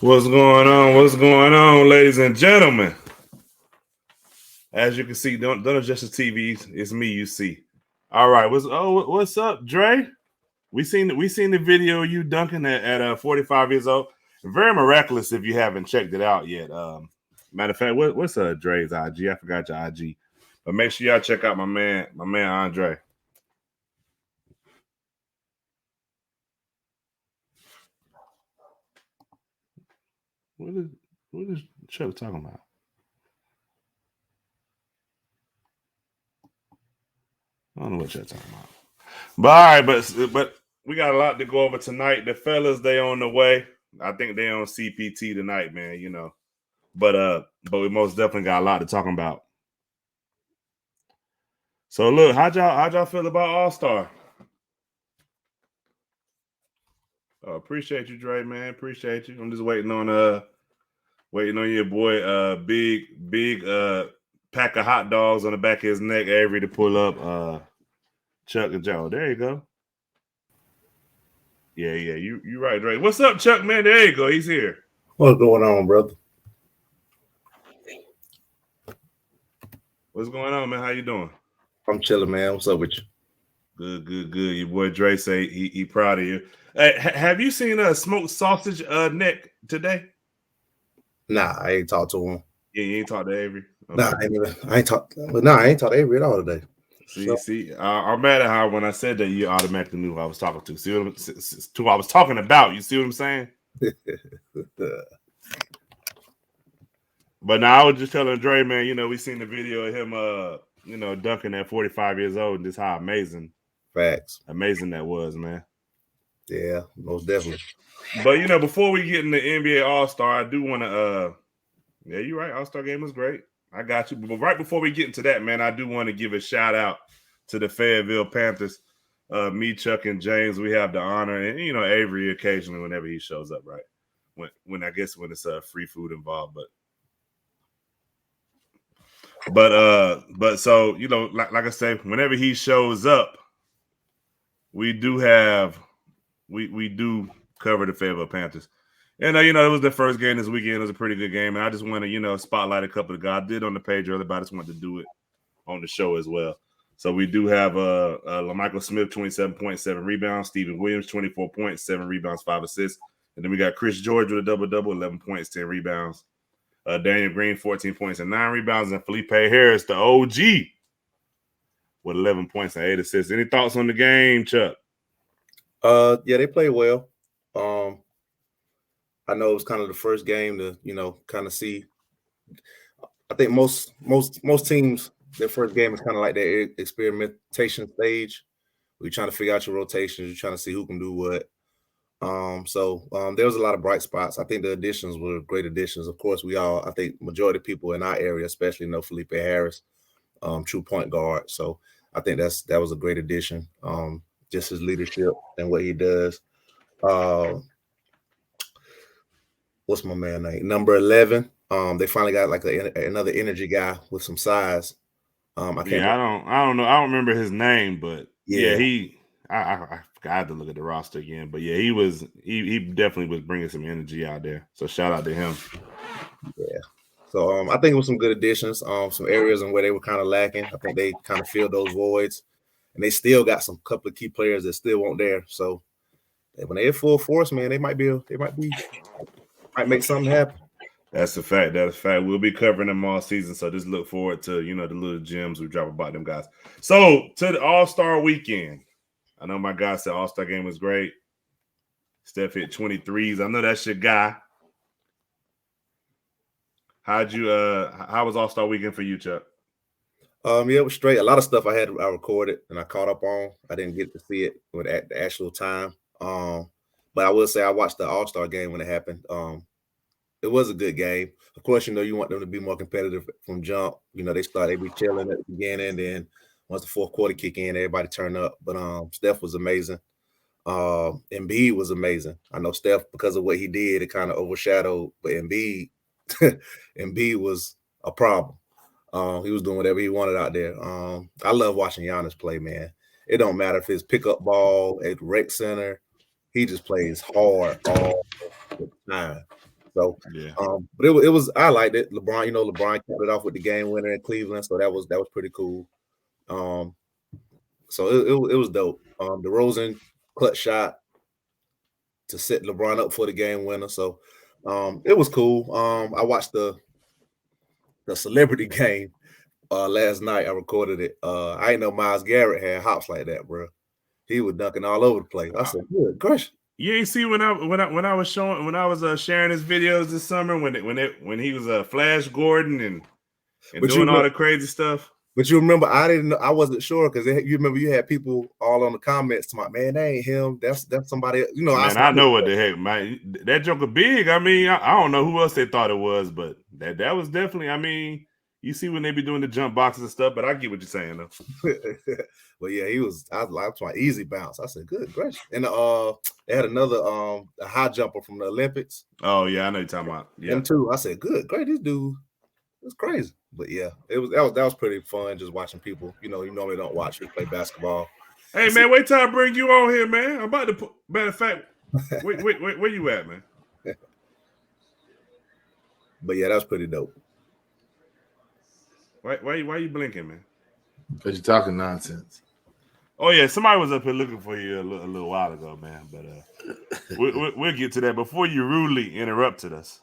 What's going on? What's going on, ladies and gentlemen? As you can see, don't adjust the TV. It's me. You see. All right. What's up, Dre? We seen the video of you dunking at 45 years old. Very miraculous if you haven't checked it out yet. Matter of fact, what's Dre's IG? I forgot your IG, but make sure y'all check out my man Andre. What is Chuck talking about? I don't know what you're talking about. But all right, but we got a lot to go over tonight. The fellas, they on the way. I think they on CPT tonight, man. But we most definitely got a lot to talk about. So look, how'd y'all feel about All Star? Appreciate you, Dre, man. Appreciate you. I'm just waiting on your boy, big pack of hot dogs on the back of his neck, Avery, to pull up. Chuck and Joe. There you go. Yeah, you right, Dre. What's up, Chuck, man? There you go. He's here. What's going on, brother? What's going on, man? How you doing? I'm chilling, man. What's up with you? Good. Your boy Dre say he proud of you. Hey, have you seen a smoked sausage neck today? Nah, I ain't talked to him. Yeah, you ain't talked to Avery. Okay. Nah, I ain't talked. Nah, I ain't talked to Avery at all today. See, I'm mad at how when I said that you automatically knew who I was talking to. See who I was talking about. You see what I'm saying? But now I was just telling Dre, man, we seen the video of him, dunking at 45 years old, and just how amazing that was, man. Yeah, most definitely. But before we get into NBA All Star, I do want to, yeah, you're right. All Star game was great. I got you. But right before we get into that, man, I do want to give a shout out to the Fayetteville Panthers. Me, Chuck, and James, we have the honor, and Avery occasionally whenever he shows up, right? When it's free food involved, but so like I say, whenever he shows up, we do cover the Fayetteville Panthers. And it was the first game this weekend. It was a pretty good game, and I just want to spotlight a couple of guys. I did on the page earlier, but I just wanted to do it on the show as well. So we do have LaMichael Smith, 27.7 rebounds, Stephen Williams, 24 points, 7 rebounds, 5 assists. And then we got Chris George with a double-double, 11 points, 10 rebounds. Daniel Green, 14 points and 9 rebounds. And Felipe Harris, the OG, with 11 points and 8 assists. Any thoughts on the game, Chuck? Yeah, they played well. I know it was kind of the first game to, kind of see. I think most teams, their first game is kind of like their experimentation stage. We're trying to figure out your rotations. You're trying to see who can do what. So there was a lot of bright spots. I think the additions were great additions. Of course, I think majority of people in our area, especially know Felipe Harris, true point guard. So I think that was a great addition. Just his leadership and what he does. What's my man name? Number 11. They finally got like another energy guy with some size. I don't know. I don't remember his name, but I forgot to look at the roster again. But yeah, he definitely was bringing some energy out there. So shout out to him. Yeah. So I think it was some good additions. Some areas in where they were kind of lacking. I think they kind of filled those voids, and they still got some couple of key players that still weren't there. So when they're full force, man, they might make something happen. That's a fact. We'll be covering them all season, so just look forward to the little gems we drop about them guys. So to the All Star weekend, I know my guy said All Star game was great. Steph hit 23s. I know that's your guy. How was All Star weekend for you, Chuck? Yeah, it was straight. A lot of stuff I recorded and I caught up on. I didn't get to see it at the actual time. But I will say I watched the All Star game when it happened. It was a good game. Of course, you want them to be more competitive from jump. They be chilling at the beginning, then once the fourth quarter kick in, everybody turn up. But Steph was amazing. Embiid was amazing. I know Steph, because of what he did, it kind of overshadowed. But Embiid was a problem. He was doing whatever he wanted out there. I love watching Giannis play, man. It don't matter if it's pickup ball at rec center. He just plays hard all the time. So, Yeah. But it was I liked it. LeBron, LeBron kept it off with the game winner in Cleveland, so that was pretty cool. So it was dope. DeRozan clutch shot to set LeBron up for the game winner. So it was cool. I watched the celebrity game last night. I recorded it. I didn't know Myles Garrett had hops like that, bro. He was dunking all over the place. I said, "Good gosh." You ain't see when I was sharing his videos this summer when he was Flash Gordon and doing all the crazy stuff. But you remember, I wasn't sure because you remember you had people all on the comments talking, man, that ain't him. That's somebody. Man, I know what the heck, man. That joker big. I mean, I don't know who else they thought it was, but that was definitely. I mean, you see when they be doing the jump boxes and stuff, but I get what you're saying though. But yeah, I was like easy bounce. I said, good gracious. And they had another a high jumper from the Olympics. Oh yeah, I know you're talking about. Yeah, him too. I said, good, great, this dude. It's crazy. But yeah, that was pretty fun just watching people. You normally don't watch me play basketball. Hey man, wait till I bring you on here, man. I'm about to matter of fact, wait, where you at, man? But yeah, that was pretty dope. Why you blinking, man? Because you're talking nonsense. Oh yeah, somebody was up here looking for you a little while ago, man. But we'll get to that before you rudely interrupted us.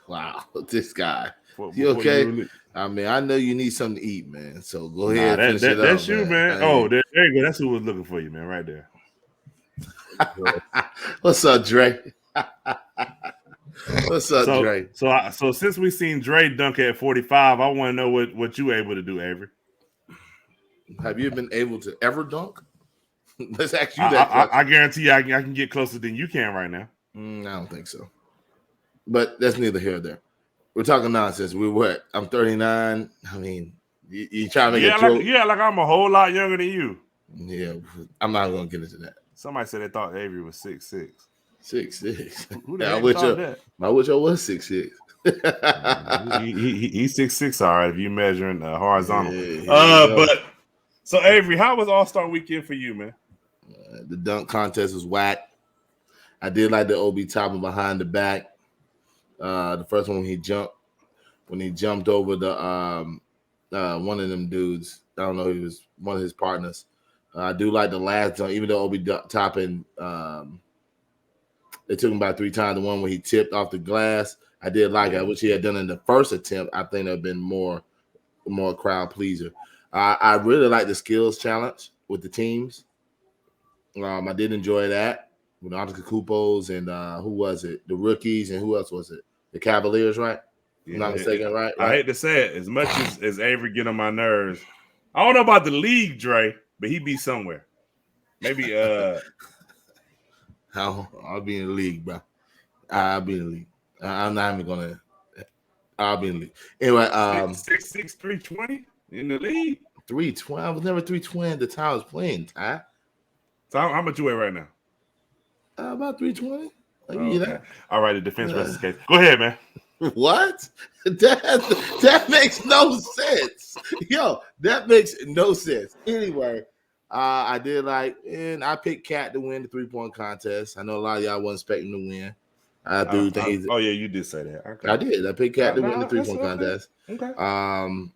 Wow, this guy. You okay? I mean, I know you need something to eat, man. So go ahead. That's you, man. Oh, there you go. That's who was looking for you, man. Right there. What's up, Dre? What's up, Dre? So since we seen Dre dunk at 45, I want to know what you able to do, Avery. Have you been able to ever dunk? Let's ask you that. I guarantee you, I can get closer than you can right now. I don't think so. But that's neither here nor there. We're talking nonsense. We're what? I'm 39. I mean, you trying to make a joke? Like I'm a whole lot younger than you. Yeah, I'm not going to get into that. Somebody said they thought Avery was 6'6". 6'6". Who the heck thought that? I wish I was 6'6". He's 6'6", all right, if you measuring horizontal. But so Avery, how was All-Star Weekend for you, man? The dunk contest was whack. I did like the Obi Toppin behind the back. The first one when he jumped over the one of them dudes. I don't know, he was one of his partners. I do like the last jump, even though Obi Toppin, it took him about 3 times. The one where he tipped off the glass, I did like it. I wish he had done it in the first attempt. I think that'd been more crowd pleaser. I really like the skills challenge with the teams. I did enjoy that with Antetokounmpos and who was it? The rookies, and who else was it? The Cavaliers, right? Yeah, I'm not mistaken, right? I hate to say it, as much as Avery get on my nerves, I don't know about the league, Dre, but he be somewhere. Maybe I'll be in the league, bro. I'll be in the league. I'm not even gonna. I'll be in the league anyway. 6'6", 320 in the league. 320. I was never 320 the time I was playing. Ty. So how much you weigh right now? About 320. Okay. All right, the defense rests case. Go ahead, man. What? That makes no sense. Yo, that makes no sense. Anyway, I did and I picked Cat to win the 3-point contest. I know a lot of y'all wasn't expecting to win. I do think oh yeah, you did say that. Okay. I did. I picked Cat to win the 3-point contest. Okay.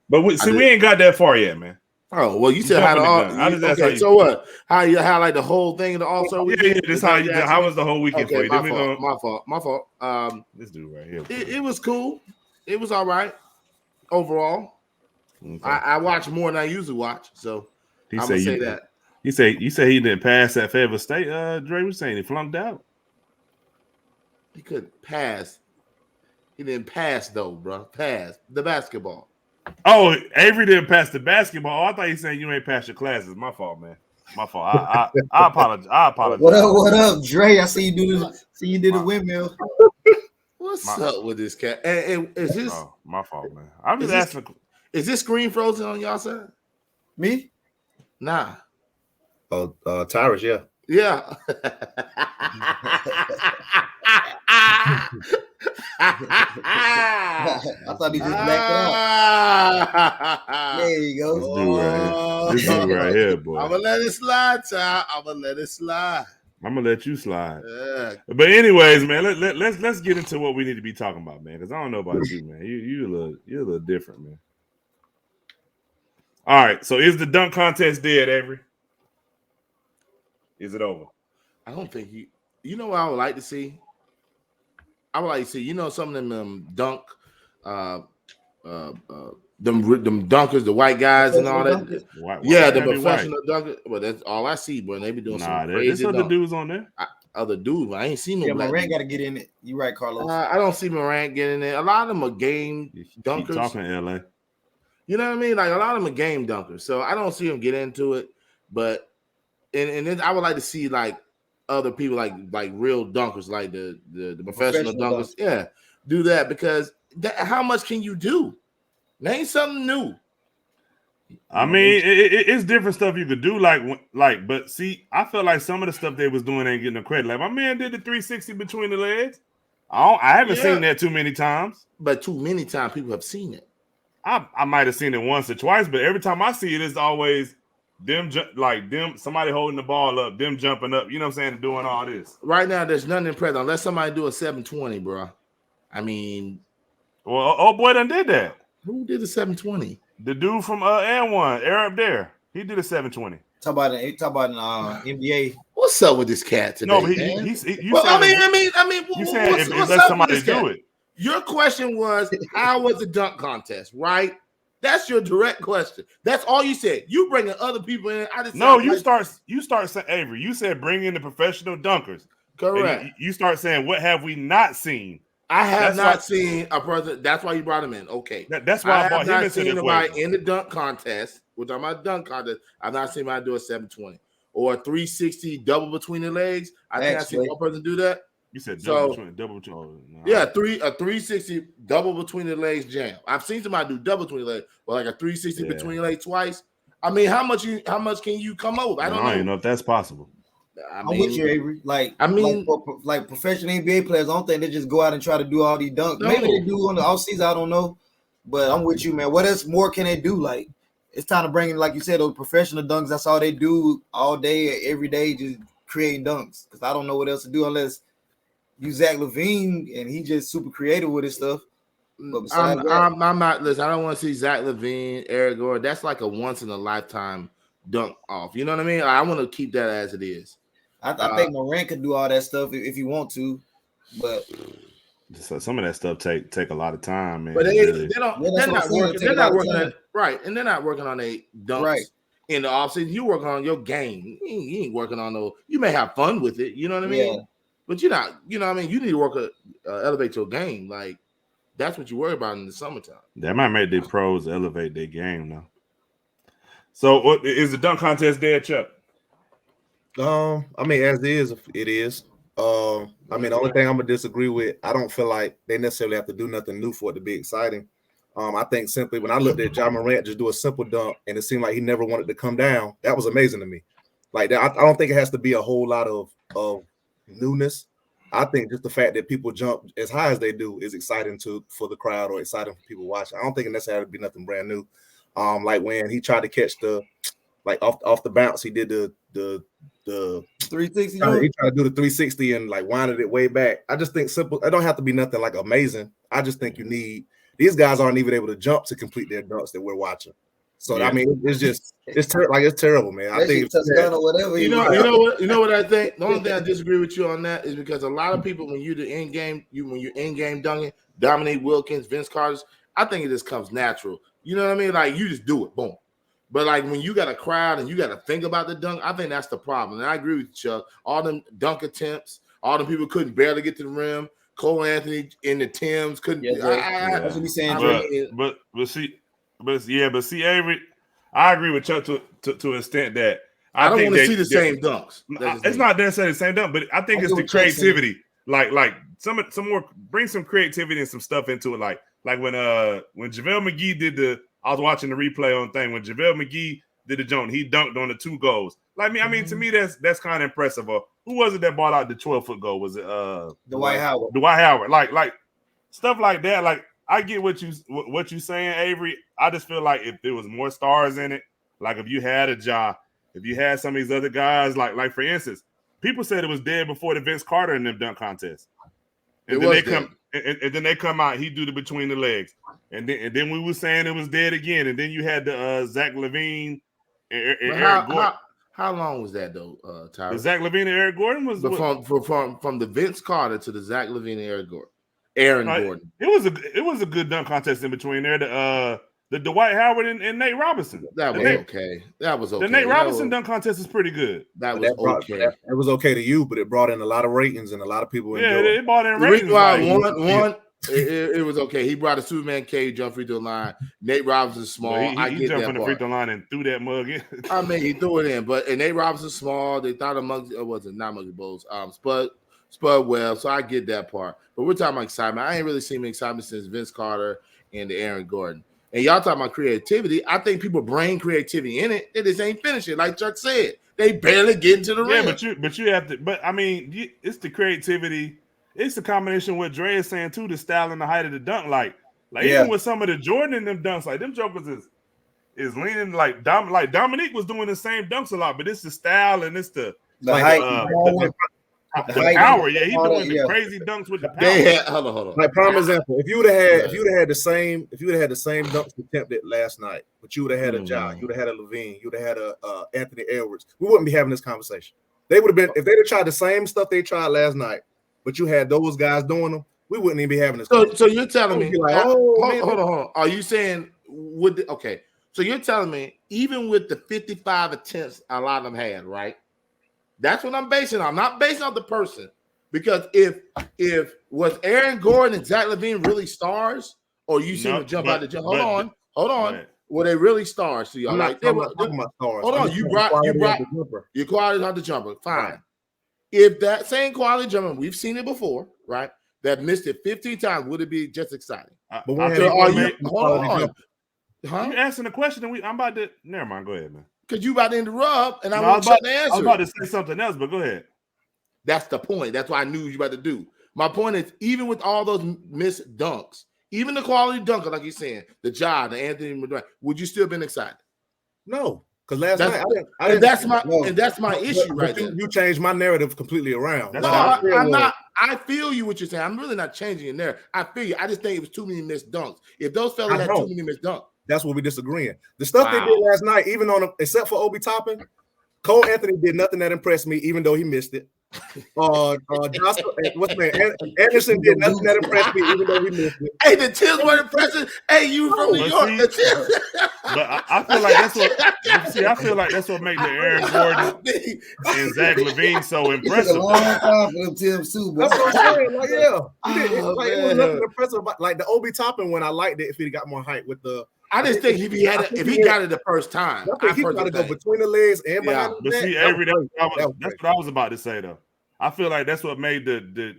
But we ain't got that far yet, man. Oh well, you said how the okay. So what? How you highlight the whole thing in the All-Star Weekend? Yeah. This how was the whole weekend for you? My fault. This dude right here. It was cool. It was all right overall. Okay. I watched more than I usually watch, so I'm gonna say that. You say he didn't pass at Fayetteville State. Dre was saying he flunked out. He couldn't pass. He didn't pass though, bro. Pass the basketball. Oh, Avery didn't pass the basketball. I thought he saying you ain't passed your classes. My fault, man. My fault. I apologize. What up, Dre? I see you did a windmill. What's up with this cat? And is this? Oh, my fault, man. I'm just asking. Is this screen frozen on y'all side? Me? Nah. Oh, Tyrus, yeah. Yeah. I thought he just backed it out. There you go. This dude right here, boy. I'm gonna let it slide, Ty. I'm gonna let it slide. I'm gonna let you slide. Yeah. But anyways, man, let's get into what we need to be talking about, man. Because I don't know about you, man. You're a little different, man. All right. So is the dunk contest dead, Avery? Is it over? I don't think you know what I would like to see? I would like to see, some of them dunk them dunkers, the white guys and all that. Why Yeah, the can't it be white? professional dunkers. But that's all I see, bro. They be doing Nah, some there's crazy other dunk. dudes on there. Other dudes, but I ain't seen no Yeah, black Morant dudes. got to get in it. You right, Carlos. I don't see Morant getting there. A lot of them are game Keep dunkers. talking, LA. You know what I mean? Like a lot of them are game dunkers. So I don't see them get into it. But and then I would like to see like other people like real dunkers, like the professional dunkers. Yeah, do that because how much can you do? Name something new. I mean, it's different stuff you could do, but see, I feel like some of the stuff they was doing ain't getting no credit. Like my man did the 360 between the legs. I haven't seen that too many times. But too many times people have seen it. I might have seen it once or twice, but every time I see it, it's always them somebody holding the ball up, them jumping up. You know what I'm saying? Doing all this. Right now, there's nothing impressive unless somebody do a 720, bro. I mean, well, oh boy, done did that. Who did a 720? The dude from N1, Arab there. He did a 720. Talk about NBA. What's up with this cat today? No, but you said if let somebody do it. Your question was, how was the dunk contest, right? That's your direct question. That's all you said. You bringing other people in. You start saying, Avery, you said bring in the professional dunkers. Correct. You start saying, what have we not seen? I have not seen a person. That's why you brought him in. Okay. That's why I brought him into the equation. In the dunk contest, which I'm about dunk contest, I've not seen anybody do a 720 or a 360 double between the legs. I think I've seen one person do that. You said double between. Yeah, a 360 double between the legs jam. I've seen somebody do double between the legs, but like a 360 between the legs twice. I mean, how much can you come up with? I don't even know if that's possible. I'm with you, Avery. Like professional NBA players, I don't think they just go out and try to do all these dunks. No. Maybe they do on the offseason, I don't know. But I'm with you, man. What else more can they do? Like, it's time to bring in, like you said, those professional dunks. That's all they do all day, every day, just creating dunks. Because I don't know what else to do unless you Zach LaVine and he just super creative with his stuff. But I'm not. Listen, I don't want to see Zach LaVine, Eric Gordon. That's like a once in a lifetime dunk off. You know what I mean? I want to keep that as it is. I think Morant could do all that stuff if you want to, but so some of that stuff take a lot of time, man. But they're not working. They're not working on right, and they're not working on a dunks in the offseason. You working on your game. You ain't working on no. You may have fun with it. You know what I mean? Yeah. But you're not. You know what I mean? You need to work elevate your game. Like that's what you worry about in the summertime. That might make the pros elevate their game now. So, what is the dunk contest dead, Chuck? I mean, as it is. I mean, the only thing I'm gonna disagree with, I don't feel like they necessarily have to do nothing new for it to be exciting. I think simply when I looked at Ja Morant just do a simple dunk and it seemed like he never wanted to come down, that was amazing to me. Like that, I don't think it has to be a whole lot of newness. I think just the fact that people jump as high as they do is exciting for the crowd or exciting for people watching. I don't think it necessarily be nothing brand new. Like when he tried to catch off the bounce, he did the 360. He tried to do the 360 and like winded it way back. I just think simple. It don't have to be nothing like amazing. I just think you need these guys aren't even able to jump to complete their dunks that we're watching. So I mean, it's terrible, man. I think or whatever. You know what I think. The only thing I disagree with you on that is because a lot of people when you're in game dunking, Dominique Wilkins, Vince Carter, I think it just comes natural. You know what I mean? Like you just do it, boom. But like when you got a crowd and you got to think about the dunk, I think that's the problem. And I agree with you, Chuck. All them dunk attempts, all them people couldn't barely get to the rim. Cole Anthony in the Timbs couldn't. That's what he's saying. But see, Avery, I agree with Chuck to an extent that I don't want to see the same dunks. It's not necessarily the same dunk, but I think it's the creativity. Like some more, bring some creativity and some stuff into it. Like when JaVale McGee did I was watching the replay on thing when JaVale McGee did the joint. He dunked on the 2 goals. Like me, I mean, to me, that's kind of impressive. Who was it that bought out the 12-foot goal? Was it Dwight Howard? Dwight Howard. Like stuff like that. Like I get what you saying, Avery. I just feel like if there was more stars in it, like if you had a Ja, if you had some of these other guys, like for instance, people said it was dead before the Vince Carter in them dunk contests. And then they come out, he do the between the legs. And then we were saying it was dead again. And then you had the Zach LaVine and Eric Gordon. How long was that though, Tyler? The Zach LaVine and Eric Gordon was from the Vince Carter to the Zach LaVine and Eric Gordon. Aaron Gordon. It was a good dunk contest in between there. The Dwight Howard and Nate Robinson. That was okay. The Nate Robinson dunk contest is pretty good. That was okay. It was okay to you, but it brought in a lot of ratings and a lot of people. Yeah, it brought in ratings. It was okay. He brought a Superman cage jump free throw line. Nate Robinson small. He jumped from the free throw line and threw that mug in. I mean, he threw it in, and Nate Robinson small. They thought not Muggsy Bogues. Spud Webb. So I get that part. But we're talking about excitement. I ain't really seen excitement since Vince Carter and the Aaron Gordon. And y'all talking about creativity. I think people bring creativity in it. They just ain't finishing. Like Chuck said, they barely get into the rim. But you have to. But I mean, it's the creativity. It's the combination of what Dre is saying too, the style and the height of the dunk. Like even with some of the Jordan in them dunks, like them jokers is leaning like Dominique was doing the same dunks a lot, but it's the style and it's the height, the power. Yeah, he's doing the crazy dunks with the power. Hold on. Like prime example, if you would have had the same dunks attempted last night, but you would have had a Ja, you would have had a Levine, you would have had a Anthony Edwards, we wouldn't be having this conversation. They would have been if they'd have tried the same stuff they tried last night. But you had those guys doing them, we wouldn't even be having this. So you're telling me, like, hold on. Are you saying so you're telling me even with the 55 attempts a lot of them had, right? That's what I'm basing on. I'm not basing on the person. Because if was Aaron Gordon and Zach LaVine really stars, or you see them jump out the jump? Hold on. Were they really stars to y'all? I'm not talking about stars. Hold on, you brought your quality on the jumper. Fine. Right. If that same quality jumper, we've seen it before, right? That missed it 15 times, would it be just exciting? Hold on. Huh? You asking the question, and I'm about to. Never mind. Go ahead, man. Because you about to interrupt, and I want to answer. I was about to say something else, but go ahead. That's the point. That's what I knew you about to do. My point is, even with all those missed dunks, even the quality dunker, like you're saying, the Ja, the Anthony McDermott, would you still been excited? No. Because last night, that's my issue right there. You changed my narrative completely around. I'm not. I feel you what you're saying. I'm really not changing it there. I feel you. I just think it was too many missed dunks. If those fellas had too many missed dunks, that's what we disagreeing. The stuff they did last night, even except for Obi Toppin, Cole Anthony did nothing that impressed me, even though he missed it. Anderson did nothing that impressed me, even though he missed it. Hey, the Tims weren't impressive. Hey, you from New York? The Tims. But I feel like that's what. See, I feel like that's what makes the Aaron Gordon and Zach LaVine so impressive. It took a long time for them Tims too. That's what I'm saying. Like, it was nothing impressive. Like the Obi Toppin one, I liked it if he got more height with the. I just think if he got it the first time, I think he got to go between the legs and behind the neck. But see, Avery, that's what I was about to say though. I feel like that's what made the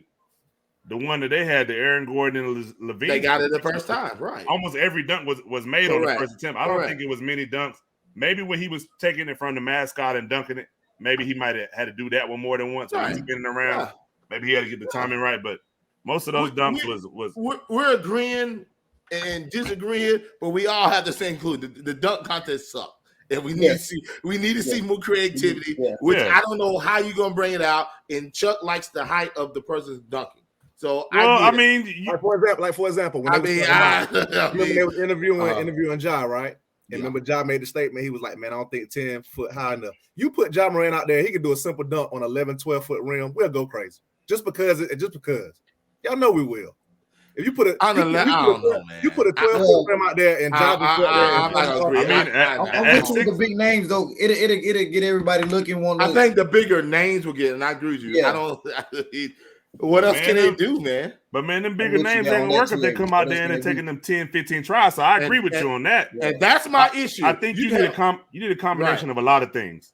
one that they had, the Aaron Gordon and LaVine. They got it the first time, right? Almost every dunk was made on the first attempt. I don't think it was many dunks. Maybe when he was taking it from the mascot and dunking it, maybe he might have had to do that one more than once. When he was spinning around, maybe he had to get the timing right. But most of those dunks was. We're agreeing and disagreeing, but we all have the same clue. The dunk contest sucked. And we need to see more creativity, which I don't know how you're gonna bring it out. And Chuck likes the height of the person's dunking. So for example, when they was interviewing Ja, right? And remember, Ja made the statement. He was like, "Man, I don't think 10 foot high enough." You put Ja Morant out there, he could do a simple dunk on 11, 12 foot rim. We'll go crazy just because. Y'all know we will. If you put a 12-foot rim out there and Ja, I'm with you with the big names though. It'll get everybody looking. I think the bigger names will get, and I agree with you. Yeah. I don't. What else can they do, man? But man, them bigger names ain't gonna work if they come out there and they're taking them 10, 15 tries. So I agree with you on that. And that's my issue. I think you need a combination of a lot of things.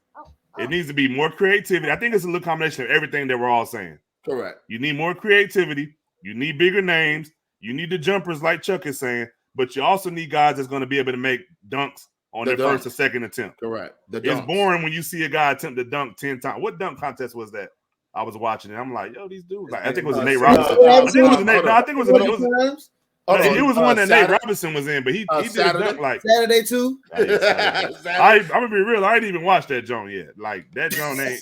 It needs to be more creativity. I think it's a little combination of everything that we're all saying. Correct. You need more creativity. You need bigger names. You need the jumpers, like Chuck is saying, but you also need guys that's going to be able to make dunks on their first or second attempt. Correct. It's boring when you see a guy attempt to dunk 10 times. What dunk contest was that? I was watching it. I'm like, yo, these dudes. Like, I think it was Nate Robinson. I think it was It was the one that Nate Robinson was in, but he did a dunk like Saturday too. I'm gonna be real. I ain't even watched that joint yet. Like that joint ain't.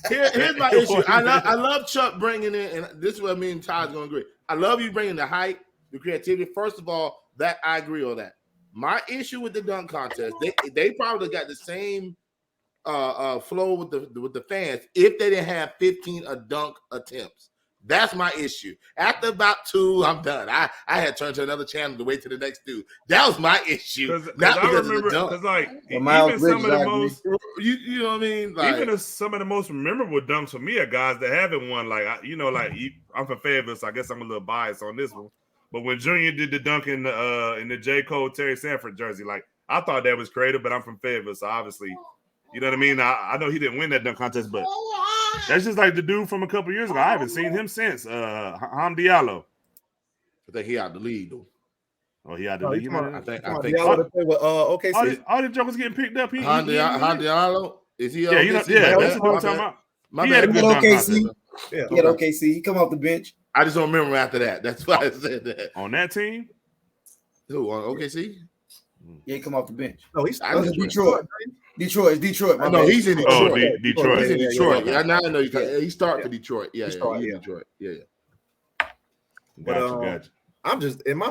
Here's my issue. I love Chuck bringing in, and this is what me and Todd's gonna agree. I love you bringing the hype, the creativity. First of all, that I agree on that. My issue with the dunk contest, they probably got the same flow with the fans if they didn't have 15 dunk attempts. That's my issue. After about 2, I'm done. I had turned to another channel to wait to the next dude. That was my issue. Not because of the dunk. Because like even some of the most, you know what I mean? Like, even some of the most memorable dunks for me are guys that haven't won. Like I'm from Fayetteville, so I guess I'm a little biased on this one. But when Junior did the dunk in the J. Cole Terry Sanford jersey, like I thought that was creative, but I'm from Fayetteville, so obviously, you know what I mean? I know he didn't win that dunk contest, but that's just like the dude from a couple years ago. I haven't seen him since. Ham Diallo. I think he out the lead though. Oh, he out the lead. I think OKC. All the jokers getting picked up. Ham Diallo, is he? Yeah, that's what I'm talking about. He had a good dunk contest. Yeah, OKC. He come off the bench. I just don't remember after that. That's why I said that. On that team? Who, on OKC? Yeah, he come off the bench. No, he's Detroit. Detroit. No, he's in Detroit. Oh, Detroit. He's in Detroit. Yeah, now I know he started for Detroit. Yeah, Detroit. Yeah. Gotcha. I'm just in my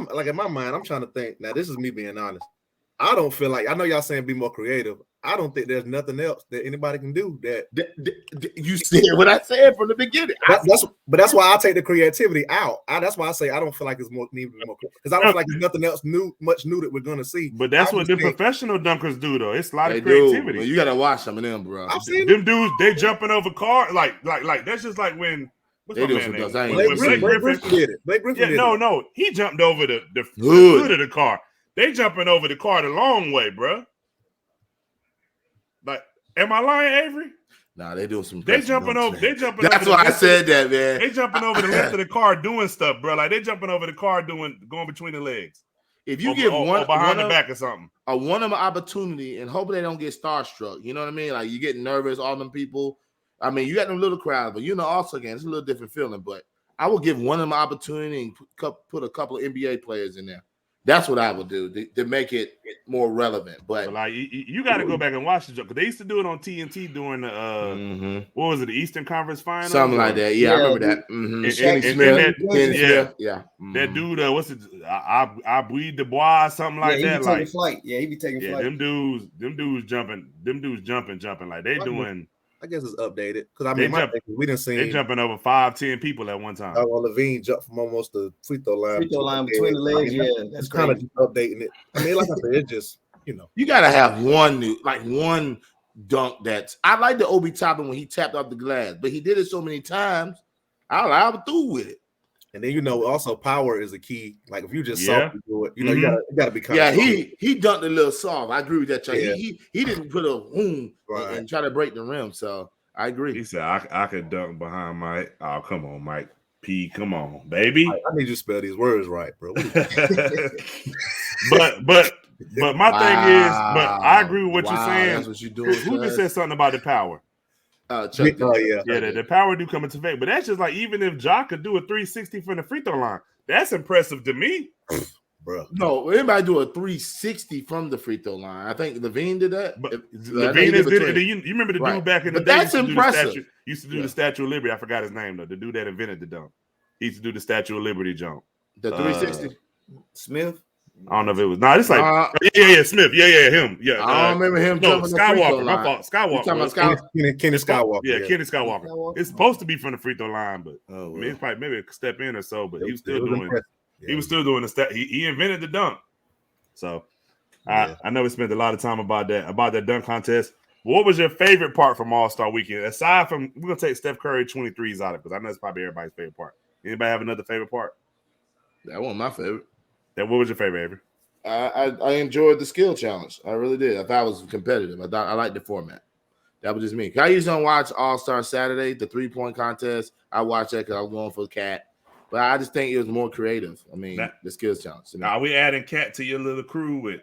mind, I'm trying to think. Now, this is me being honest. I don't feel like, I know y'all saying be more creative. I don't think there's nothing else that anybody can do that. You said what I said from the beginning. That's why I take the creativity out. That's why I say I don't feel like it's more needed more because I don't feel like there's nothing else much new that we're gonna see. But that's what the professional dunkers do, though. It's a lot of creativity. You gotta watch some of them, bro. I've seen them dudes. They jumping over cars like that's just like when. What's my man name? Blake Griffin did it. Blake Griffin did it. No, he jumped over the hood of the car. They jumping over the car the long way, bro. Like, am I lying, Avery? Nah, they doing some. They jumping over. That's why I said that, man. They jumping over the length of the car doing stuff, bro. Like they jumping over the car going between the legs. If you give one behind the back or something, a one-on opportunity, and hope they don't get starstruck. You know what I mean? Like you get nervous, all them people. I mean, you got them little crowds, but also again, it's a little different feeling. But I will give one of them opportunity and put a couple of NBA players in there. That's what I would do to make it more relevant. But like you got to go back and watch the joke because they used to do it on TNT during the what was it, the Eastern Conference Finals, something like that. Yeah, I remember that. That dude, what's it? I breathe Dubois, something like that. Like flight. Yeah, he be taking flight. Them dudes jumping like they doing. I guess it's updated because I mean, we didn't see they jumping over 5-10 people at one time. Levine jumped from almost the free throw line between the legs. Yeah, that's kind of just updating it. I mean, like I said, it's just you gotta have one dunk that's. I like the Obi Toppin when he tapped off the glass, but he did it so many times. I was through with it. And then also power is a key. Like if you just soft to do it, you gotta be kind of he dunked a little soft. I agree with that. Yeah. He didn't put a and try to break the rim. So I agree. He said I could dunk behind Mike. Oh, come on, Mike P. Come on, baby. I need you to spell these words right, bro. but my thing is, I agree with what you're saying. That's what you're doing. Who just said something about the power? The power do come into effect, but that's just like even if Ja could do a 360 from the free throw line, that's impressive to me, bro. No, anybody do a 360 from the free throw line? I think Levine did that. But Levine did it. You remember the dude back in the day? That's impressive. Used to do the Statue of Liberty. I forgot his name though. The dude that invented the dunk. He used to do the Statue of Liberty jump. The 360. Smith. I don't know if it was. It's like Smith. Him. Yeah, I don't remember him. No, Skywalker. My fault. Skywalker. Kenny Skywalker. Yeah, Kenny Skywalker. It's supposed to be from the free throw line, but I mean, it's probably maybe a step in or so. But he was still doing. He was still doing the step. He invented the dunk. So I know we spent a lot of time about that dunk contest. What was your favorite part from All-Star Weekend? Aside from, we're gonna take Steph Curry 23s out of it because I know it's probably everybody's favorite part. Anybody have another favorite part? That wasn't my favorite. What was your favorite, Avery? I enjoyed the skill challenge. I really did. I thought it was competitive. I liked the format. That was just me. I usually don't watch All-Star Saturday, the 3-point contest. I watch that because I was going for the Cat. But I just think it was more creative. I mean, the skills challenge. Are we adding Cat to your little crew with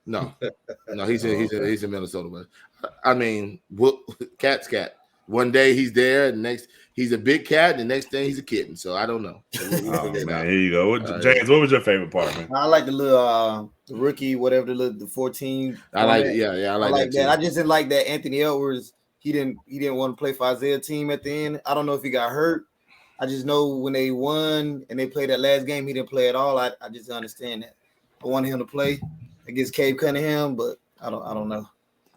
No, he's in Minnesota. But I mean, Cat's Cat. One day he's there, and next he's a big cat. The next thing he's a kitten. So I don't know. Oh, man, here you go. James, what was your favorite part, man? I like the little the rookie, whatever the 14. I like it. Yeah, I like that. I just didn't like that Anthony Edwards. He didn't want to play for Isaiah's team at the end. I don't know if he got hurt. I just know when they won and they played that last game, he didn't play at all. I just understand that. I wanted him to play against Cade Cunningham, but I don't know.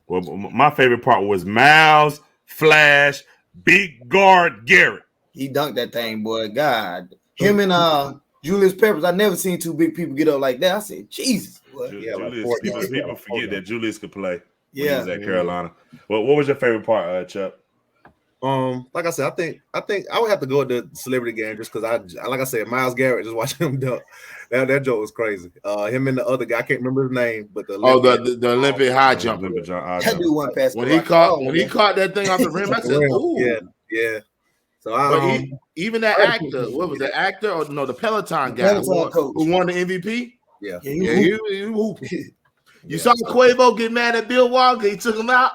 Well, my favorite part was Miles Flash Big Guard Garrett. He dunked that thing, boy. God, him and Julius Peppers. I never seen two big people get up like that. I said, Jesus. Boy. Julius, people forget that Julius could play. Yeah, he was at Carolina. Well, what was your favorite part, Chuck? Like I said, I think I would have to go with the celebrity game just because like I said, Myles Garrett, just watching him dunk. That joke was crazy. Him and the other guy, I can't remember his name, but the Olympic high jumper. That dude went past when he caught that thing off the rim. I said, "Ooh, yeah." So even that actor, what was the actor or no, the Peloton guy who won the MVP? Yeah, he whooping. You saw Quavo get mad at Bill Walker. He took him out.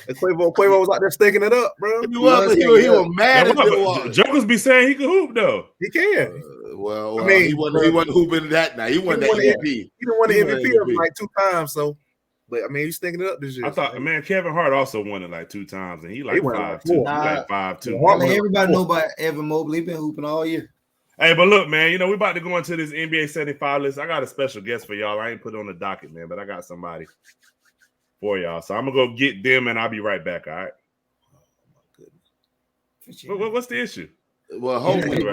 And Quavo was out there stinking it up, bro. He was mad at Bill Walker. Jokers be saying he can hoop though. He can. Well, I mean, he wasn't hooping that night. He won the MVP. He didn't win the MVP like 2 times. So, but I mean, he's stinking it up this year. I thought, man, Kevin Hart also won it like 2 times, and he 5'2". Like 5'2". Everybody know about Evan Mobley. He been hooping all year. Hey, but look, man, we about to go into this NBA 75 list. I got a special guest for y'all. I ain't put it on the docket, man, but I got somebody for y'all. So I'm gonna go get them, and I'll be right back. All right. What's the issue? Well, hopefully,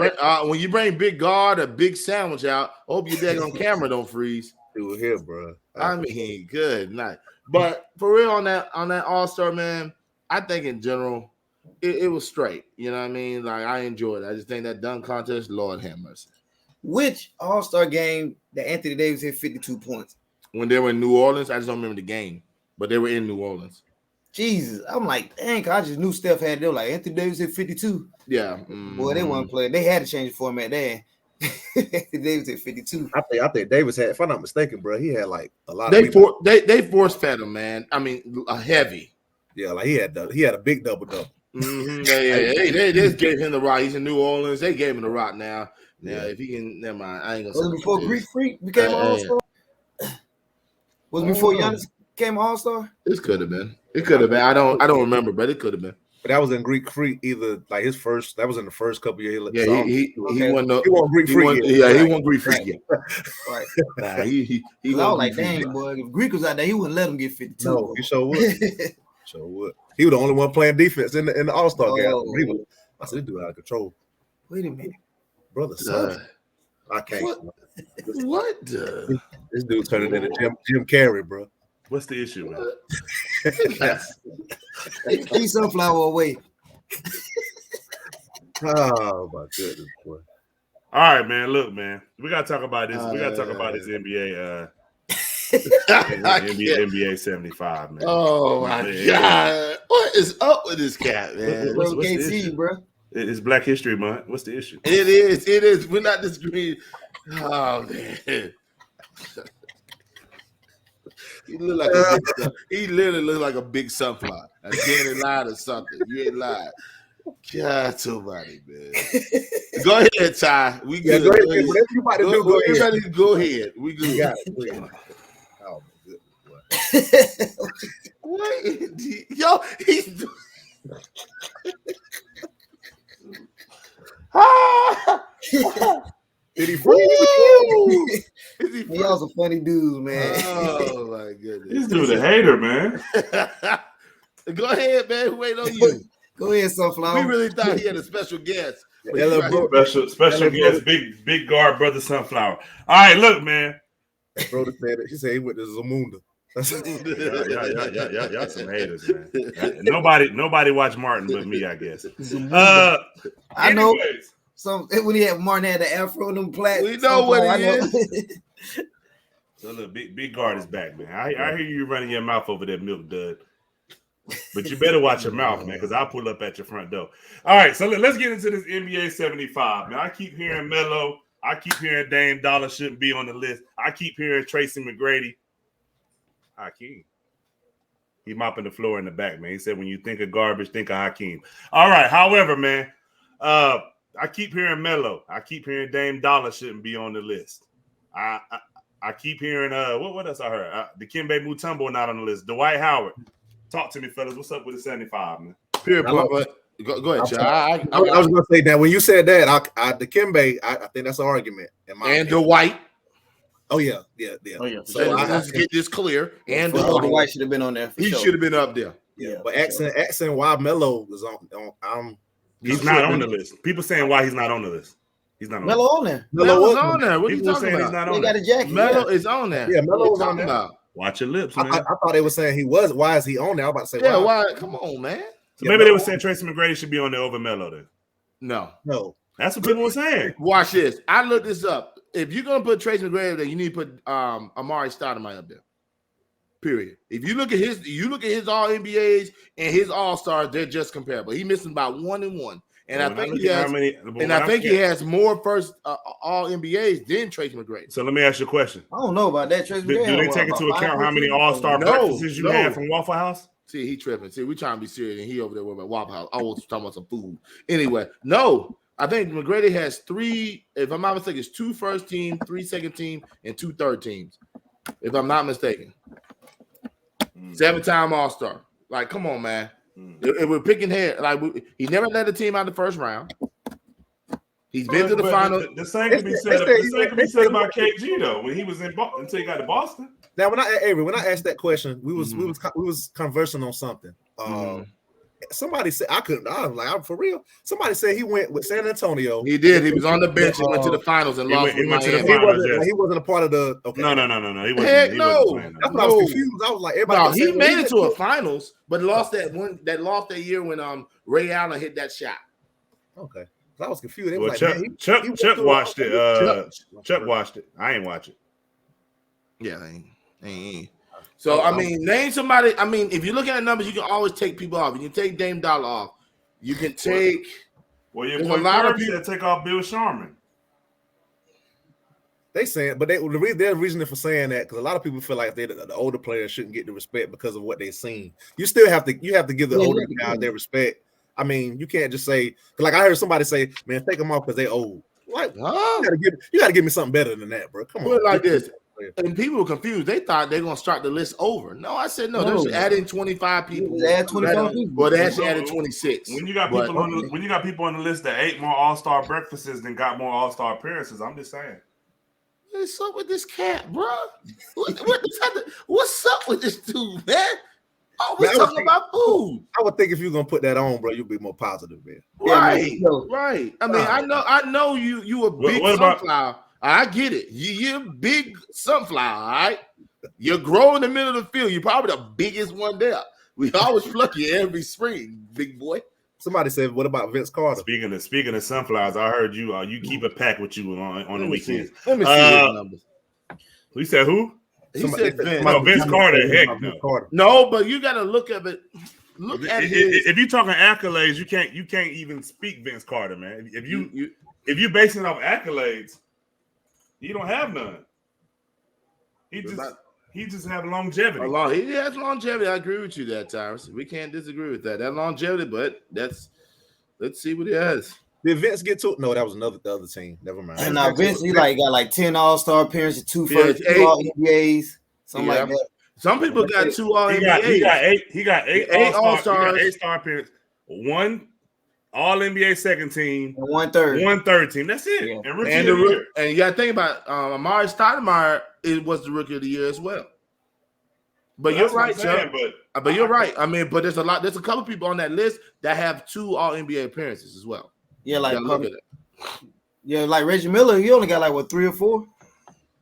when you bring Big Guard a big sandwich out, hope your dad on camera don't freeze. Do it here, bro. I mean, good night. But for real, on that All-Star, man, I think in general, it was straight. You know what I mean? Like, I enjoyed it. I just think that dunk contest, Lord have mercy. Which All-Star game that Anthony Davis hit 52 points? When they were in New Orleans, I just don't remember the game, but they were in New Orleans. Jesus, I'm like, dang, I just knew Steph had. They were like, Anthony Davis hit 52. Yeah. Boy, they weren't playing. They had to change the format there. Anthony Davis hit 52. I think Davis had, if I'm not mistaken, bro, he had like a lot. They force fed him, man. I mean, a heavy. Yeah, like he had a big double. Mm-hmm. They just gave him the rock. He's in New Orleans. They gave him the rock now. Now, if he can, never mind. I ain't gonna. Was it before Greek Freak became an All-Star? Was it before Giannis became an All-Star? This could have been. It could have been. I don't remember, but it could have been. But that was in Greek Freak, either like his first. That was in the first couple years. Yeah, he won. He won Greek Freak. He won Greek Freak. Yeah. Right. Nah, he I was like, dang, boy, if Greek was out there, he wouldn't let him get 52. No, he sure would. He was the only one playing defense in the All-Star game. I said, this dude out of control. Wait a minute, brother, son. I can't. What? This dude turned into Jim Carrey, bro. What's the issue, man? He's sunflower away. Oh my goodness, boy. All right, man. Look, man, we gotta talk about this. We gotta talk about this NBA. NBA 75, man. Oh my God! What is up with this cat, man? What's the issue, bro? It's Black History Month. What's the issue? It is. We're not disagreeing. Oh man. He literally looked like a big sunflower. I can't lie or something. You ain't lied. God, somebody, man. Go ahead, Ty. We good. Go ahead. Whatever you about to do, go ahead. Go ahead. We good. You got it. Oh my goodness. What? Yo, he's doing. Did he freeze? Y'all some funny dudes, man. Oh my goodness. This dude's a hater, man. Go ahead, man. Who ain't on you? Go ahead, Sunflower. We really thought he had a special guest. Special guest, big guard, brother Sunflower. All right, look, man. Brother said it. He said he went to Zamunda. Y'all some haters, man. Nobody watch Martin but me, I guess. I know. So when he had Martin had the afro and them plaits. We know what he is. So look, big guard is back, man. I hear you running your mouth over that milk dud. But you better watch your mouth, man, because I'll pull up at your front door. All right, so let's get into this NBA 75. Man, I keep hearing Melo. I keep hearing Dame Dollar shouldn't be on the list. I keep hearing Tracy McGrady. Hakeem. He mopping the floor in the back, man. He said, when you think of garbage, think of Hakeem. All right, however, man, I keep hearing Melo. I keep hearing Dame Dollar shouldn't be on the list. I keep hearing what else I heard? Dikembe Mutombo not on the list. Dwight Howard. Talk to me, fellas. What's up with the 75, man? Pure point, but go ahead, Chad. I was gonna say that when you said that, Dikembe, I think that's an argument. And Dwight. Oh yeah. So let's get this clear. And Dwight should have been on there. He should have been up there. Yeah, but asking why Melo was on. He's not on the list. People saying why he's not on the list. He's not on. Melo on there. Melo's on there. What are you People talking saying about? he's not He on got there. a jacket. Melo is on there. Yeah, Melo was on there. About? Watch your lips, man. I thought they were saying he was. Why is he on there? I was about to say, Yeah, why? Come on, man. So maybe they were saying Tracy McGrady should be on there over Melo then. No. That's what people were saying. Watch this. I looked this up. If you're gonna put Tracy McGrady there, you need to put Amari Stoudemire up there. Period. If you look at his All NBAs and his All Stars, they're just comparable. He missing about 1 and 1, and I think he has more first All NBAs than Tracy McGrady. So let me ask you a question. I don't know about that. Tracy Do they take into account how many All-Star breakfasts you had from Waffle House? See, he tripping. See, we trying to be serious, and he over there with about Waffle House. I was talking about some food. Anyway, no. I think McGrady has 3, if I'm not mistaken, it's 2 first team, 3 second team, and 2 third teams. If I'm not mistaken. 7-time All-Star. Like, come on, man. If we're picking hair, like he never led the team out the first round. He's been to the final. The same can be said about KG though when he was in Boston until he got to Boston. Now, when I asked that question, we was conversing on something. Somebody said I was like, I'm for real. Somebody said he went with San Antonio. He did. He was on the bench and went to the finals and lost. He wasn't a part of the. Okay. No. He wasn't. Heck he no. wasn't That's what I was confused. I was like, everybody. No, he made it to a finals, but lost that year when Ray Allen hit that shot. Okay, I was confused. It Well, was Chuck watched it. Chuck watched it. I ain't watch it. Yeah, I ain't. So, I mean, name somebody. I mean, if you look at the numbers, you can always take people off. You can take Dame Dollar off. You can take. Well, there's a lot of people that take off Bill Sharman. They saying, but their reasoning for saying that because a lot of people feel like the older players shouldn't get the respect because of what they've seen. You still have to give the older guys their respect. I mean, you can't just say like I heard somebody say, "Man, take them off because they old." Like, you got to give me something better than that, bro. Come on, put it like this. And people were confused. They thought they're gonna start the list over. No, I said no. They're just adding 25 people. They add 25 people. Well, they actually added 26. When you got people on the list that ate more All-Star breakfasts than got more All-Star appearances, I'm just saying. What's up with this cat, bro? What's up with this dude, man? Oh, we're talking about food. I would think if you're gonna put that on, bro, you'll be more positive, man. Right. I mean, I know you a big sunflower. I get it. You're a big sunflower, all right? You grow in the middle of the field. You're probably the biggest one there. We always pluck you every spring, big boy. Somebody said, "What about Vince Carter?" Speaking of sunflowers, I heard you keep a pack with you on the weekends. Let me see his numbers. You said who? He said Vince. No, Vince Carter. Heck no. No, but you got to look at it. Look at his. If you're talking accolades, you can't even speak Vince Carter, man. If you basing it off accolades, you don't have none. He just have longevity. He has longevity. I agree with you there, Tyrus. We can't disagree with that. That longevity, but let's see what he has. Did Vince get to? No, that was the other team. Never mind. And now Vince, he got 10 All-Star appearances, 2 first, 2 All-NBAs, something like that. Some people got 2 All-NBAs. He got 8 All-Stars, 8 star appearances, 1 All-NBA second team, and 1 third team. That's it. Yeah. And you got to think about Amari Stoudemire. It was the Rookie of the Year as well. But you're right, Chuck. But you're right. I mean, but there's a couple people on that list that have 2 All-NBA appearances as well. Yeah, like like Reggie Miller, he only got 3 or 4.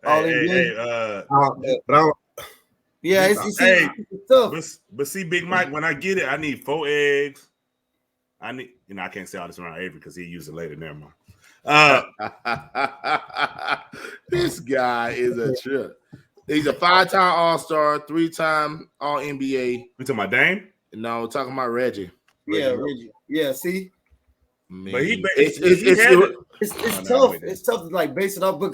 It's tough. But see, Big Mike, when I get it, I need 4 eggs. I can't say all this around Avery because he used it later. Never mind. This guy is a trip. He's a 5-time All-Star, 3-time All-NBA. You talking about Dame? No, we're talking about Reggie. Yeah, Reggie. Yeah, see. But it's tough. It's tough to base it off, but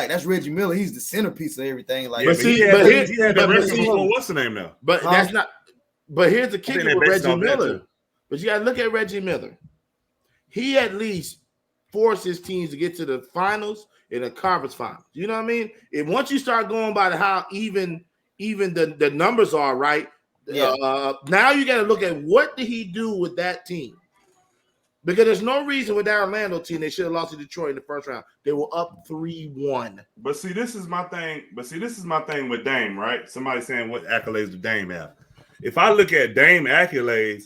that's Reggie Miller. He's the centerpiece of everything. He had the record before what's the name now? But that's not. But here's the kicker with Reggie Miller. But you got to look at Reggie Miller. he at least forced his teams to get to the finals and the conference finals. You know what I mean? And once you start going by how even the numbers are, right? Now you got to look at what did he do with that team. Because there's no reason with that Orlando team they should have lost to Detroit in the first round. They were up 3-1. But see, this is my thing. With Dame, right? Somebody saying what accolades do Dame have? If I look at Dame accolades,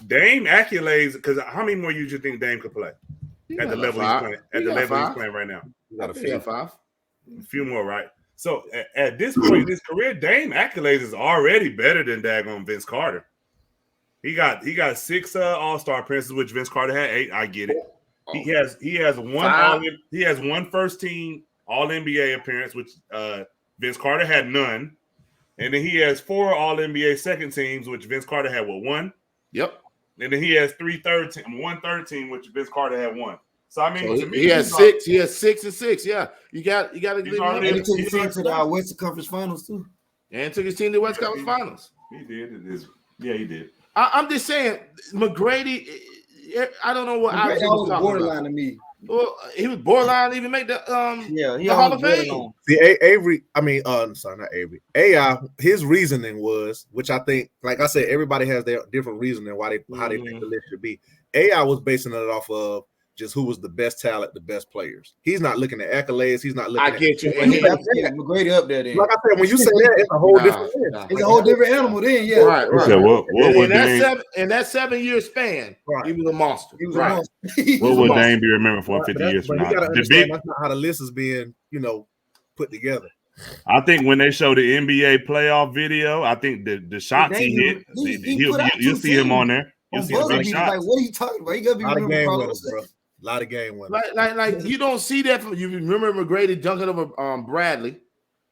because how many more years do you think Dame could play at the level he's playing? At the level he's playing right now, Got a 5. A few more, right? So at this point in his career, Dame accolades is already better than daggone Vince Carter. He got 6 All-Star appearances, which Vince Carter had 8. I get it. He has one first team All-NBA appearance, which Vince Carter had none. And then he has 4 All-NBA second teams, which Vince Carter had 1? Yep. And then he has 1 third team, which Vince Carter had 1. So I mean, so he has 6. He has 6 and 6. Yeah, you got to. And he took his team to the Western Conference Finals too. And took his team to the West Conference Finals. He did. Yeah, he did. I'm just saying, McGrady. I don't know what I was borderline to me. Well, he was borderline to even make the the Hall of Fame. See, Avery. I mean, sorry, not Avery. AI. His reasoning was, which I think, like I said, everybody has their different reasoning why how they think the list should be. AI was basing it off of just who was the best talent, the best players. He's not looking at accolades. He's not looking. I get you. McGrady up there. Then. Like I said, when you say that, it's a whole different. It's a whole different animal. Then, yeah. Right. What in that 7-year span, he was a monster. He was a monster. What would Dame be remembered for 50 years from now? That's not how the list is being, put together. I think when they show the NBA playoff video, I think the shots he hit, you'll see him on there. You'll see the big shots. Like, what are you talking about? You gotta be remembering Carlos, bro. A lot of game winners. Like you don't see that from you. Remember McGrady dunking over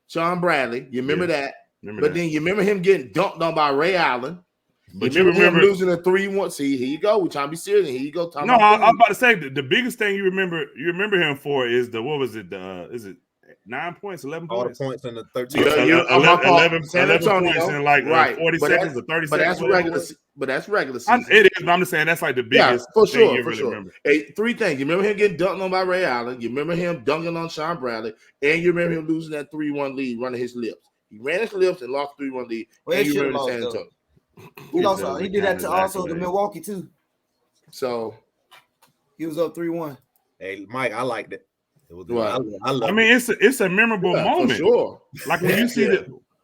Sean Bradley. You remember that? Then you remember him getting dunked on by Ray Allen. But you remember him losing a 3-1. See, here you go. We're trying to be serious. Here you go. I'm about to say the biggest thing you remember him for is is it 9 points, 11 all points? All the points in the 13. 11 points in like 40 seconds or 30 seconds. But that's regular season. It is, but I'm just saying that's like the biggest thing you really remember. Hey, 3 things. You remember him getting dunked on by Ray Allen. You remember him dunking on Sean Bradley. And you remember him losing that 3-1 lead, running his lips. He ran his lips and lost 3-1 lead. Well, and you remember San Antonio. He did that to also the Milwaukee too. So he was up 3-1. Hey, Mike, I liked it. It was. I mean, it's a memorable moment. For sure. Like when you see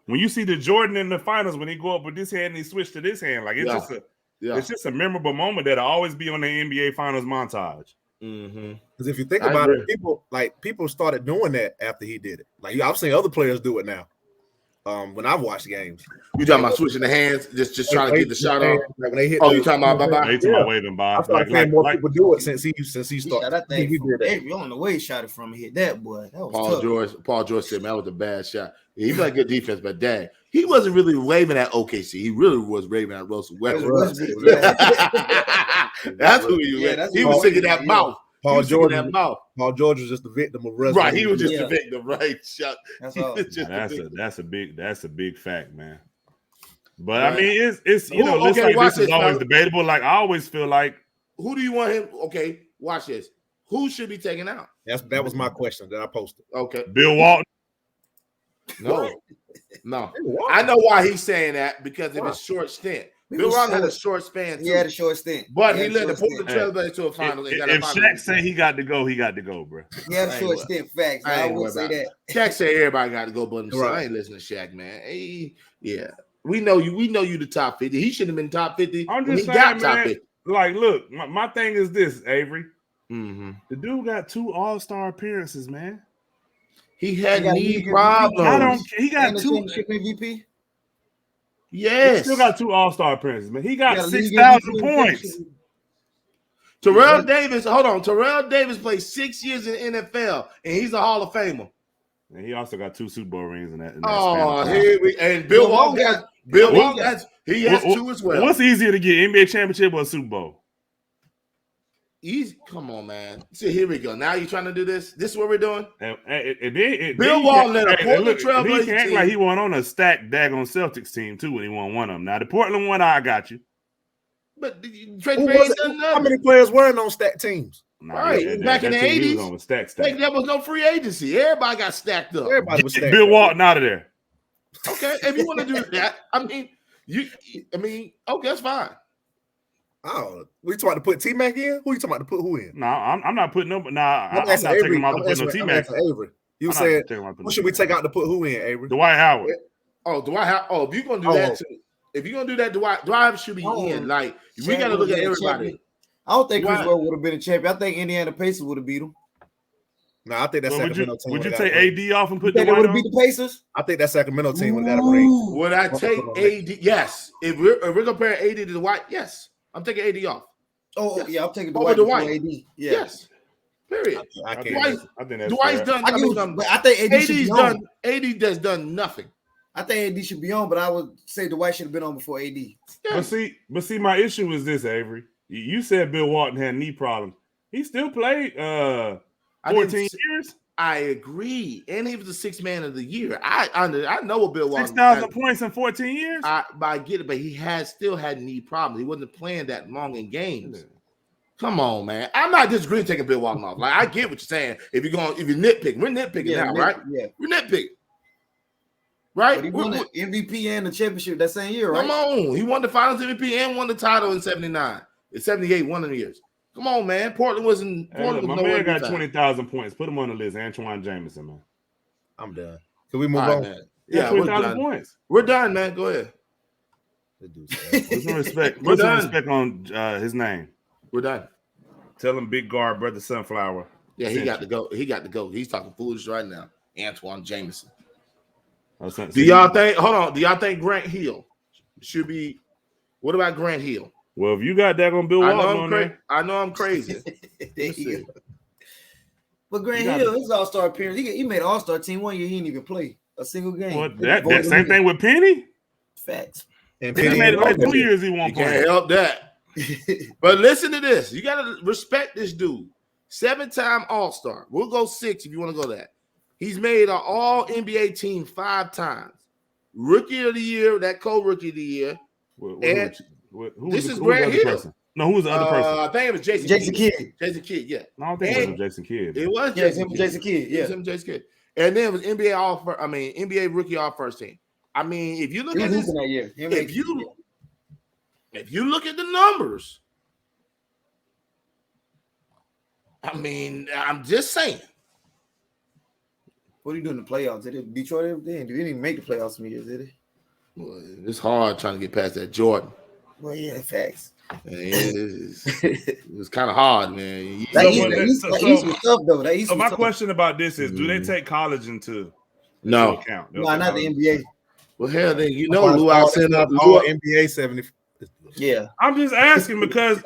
when you see the Jordan in the finals when he go up with this hand and he switched to this hand, like it's just a memorable moment that'll always be on the NBA Finals montage. Because if you think about it, people started doing that after he did it. Like I've seen other players do it now. When I've watched games, you talking about switching the hands, just trying to get the shot on. Like when they hit. You talking about Bye-Bye? They talking about waving by. Like more people do it since he started. I think he did that. On the way he shot it from, he hit that boy. That was Paul George said, "Man, that was a bad shot." He played good defense, but dang, he wasn't really waving at OKC. He really was waving at Russell Westbrook. That's who he was. He was singing that mouth. Paul George was just the victim of wrestling. Right, he was just the victim, right? Shut. That's a big fact, man. But I mean, it's this is always debatable. Like I always feel like, who do you want him? Okay, watch this. Who should be taken out? That was my question that I posted. Okay, Bill Walton. No. I know why he's saying that because of his short stint. Bill Walton had a short span too. He had a short stint. But he led the Portland Trailblazers to a final. If Shaq say he got to go, bro. He had a short stint. Facts. I would say that. Shaq say everybody got to go but himself. I ain't listening to Shaq, man. We know you the top 50. He shouldn't have been top 50. I'm just saying, top 50. Like, look, my thing is this, Avery. The dude got 2 All-Star appearances, man. He had knee problems. He got 2 championship MVP. Yes. He still got 2 All-Star appearances, man. He got 6,000 points. Terrell Davis played 6 years in the NFL, and he's a Hall of Famer. And he also got 2 Super Bowl rings in that. And Bill Walton he has 2 as well. What's easier to get, NBA championship or a Super Bowl? Easy, come on, man. See, here we go. Now you trying to do this? This is what we're doing? Bill Walton led a Portland Trailblazers He can act like he won on a stacked daggone Celtics team, too, when he won one of them. Now, the Portland one, I got you. But Tracy Perry ain't done nothing. How many players weren't on stacked teams? Nah, right, back in the 80s, stack. Like, there was no free agency. Everybody got stacked up. Everybody was stacked. Bill Walton out of there. Okay, if you want to do that, okay, that's fine. Oh, we talking to put T-Mac in? Who you talking about to put who in? No, I'm not putting no. Nah, I'm not taking him out to put no T-Mac. Avery. You said who should we take out to put who in, Avery? Dwight Howard. Dwight Howard. Oh, if you're gonna do that too, if you're gonna do that, Dwight should be in. Like we got to look at everybody. I don't think Chris Webber would have been a champion. I think Indiana Pacers would have beat him. No, I think that Sacramento team would you take AD off and put Dwight on? Would have beat the Pacers? I think that Sacramento team would have got a ring. Would I take AD? Yes. If we're comparing AD to Dwight, yes, I'm taking AD off. Oh yes. Yeah, I'm taking Dwight. AD. Yeah. Yes. Period. I think that's Dwight's fair. done. I think AD should be on. AD has done nothing. I think AD should be on, but I would say Dwight should have been on before AD. Yeah. But see, my issue is this, Avery. You said Bill Walton had knee problems. He still played 14 years. I agree, and he was the sixth man of the year. I know what Bill Walton 6,000 points in 14 years. I get it, but he still had knee problems. He wasn't playing that long in games. Come on, man. I'm not disagreeing taking Bill Walton off. Like I get what you're saying. If you're nitpicking, we're nitpicking now, right? Yeah, we're nitpicking. Right? But he won the MVP and the championship that same year, right? Come on. He won the finals MVP and won the title in 79. In 78, one of the years. Come on, man. Portland was in. Portland my man got 20,000 points. Put him on the list. Antoine Jameson, man. I'm done. Can we move on? Man. Yeah, 20,000 points. We're done, man. Go ahead. Put some respect. Put some respect on his name. We're done. Tell him Big Guard, Brother Sunflower. Yeah, he got to go. He got to go. He's talking foolish right now. Antoine Jameson. Do y'all think? Hold on. Do y'all think Grant Hill should be? What about Grant Hill? Well, if you got that on Bill Walton on there, I know I'm crazy. But Grant Hill, his All-Star appearance, he made an All-Star team 1 year. He didn't even play a single game. Well, that same thing with Penny. Facts. And Penny made it like 2 years. He won't play. Can't help that. But listen to this. You got to respect this dude. 7-time All-Star. We'll go 6 if you want to go that. He's made an All-NBA team 5 times. Rookie of the year, that co-rookie of the year. This is Grant Hill. No, who was the other person? I think it was Jason Kidd. Jason Kidd, yeah. No, I don't think it was Jason Kidd. It was Jason Kidd. Yeah, Jason Kidd. And then it was NBA rookie all first team. I mean, if you look at this, that year. if you look at the numbers, I mean, I'm just saying. What are you doing in the playoffs? Did Detroit? They didn't even make the playoffs some years, did they? Well, it's hard trying to get past that Jordan. Well, yeah, facts. It was kind of hard, man. So my question about this is: do they take college into account? No, not the NBA. Well, hell, then Lou sent up all NBA 70. Yeah, I'm just asking because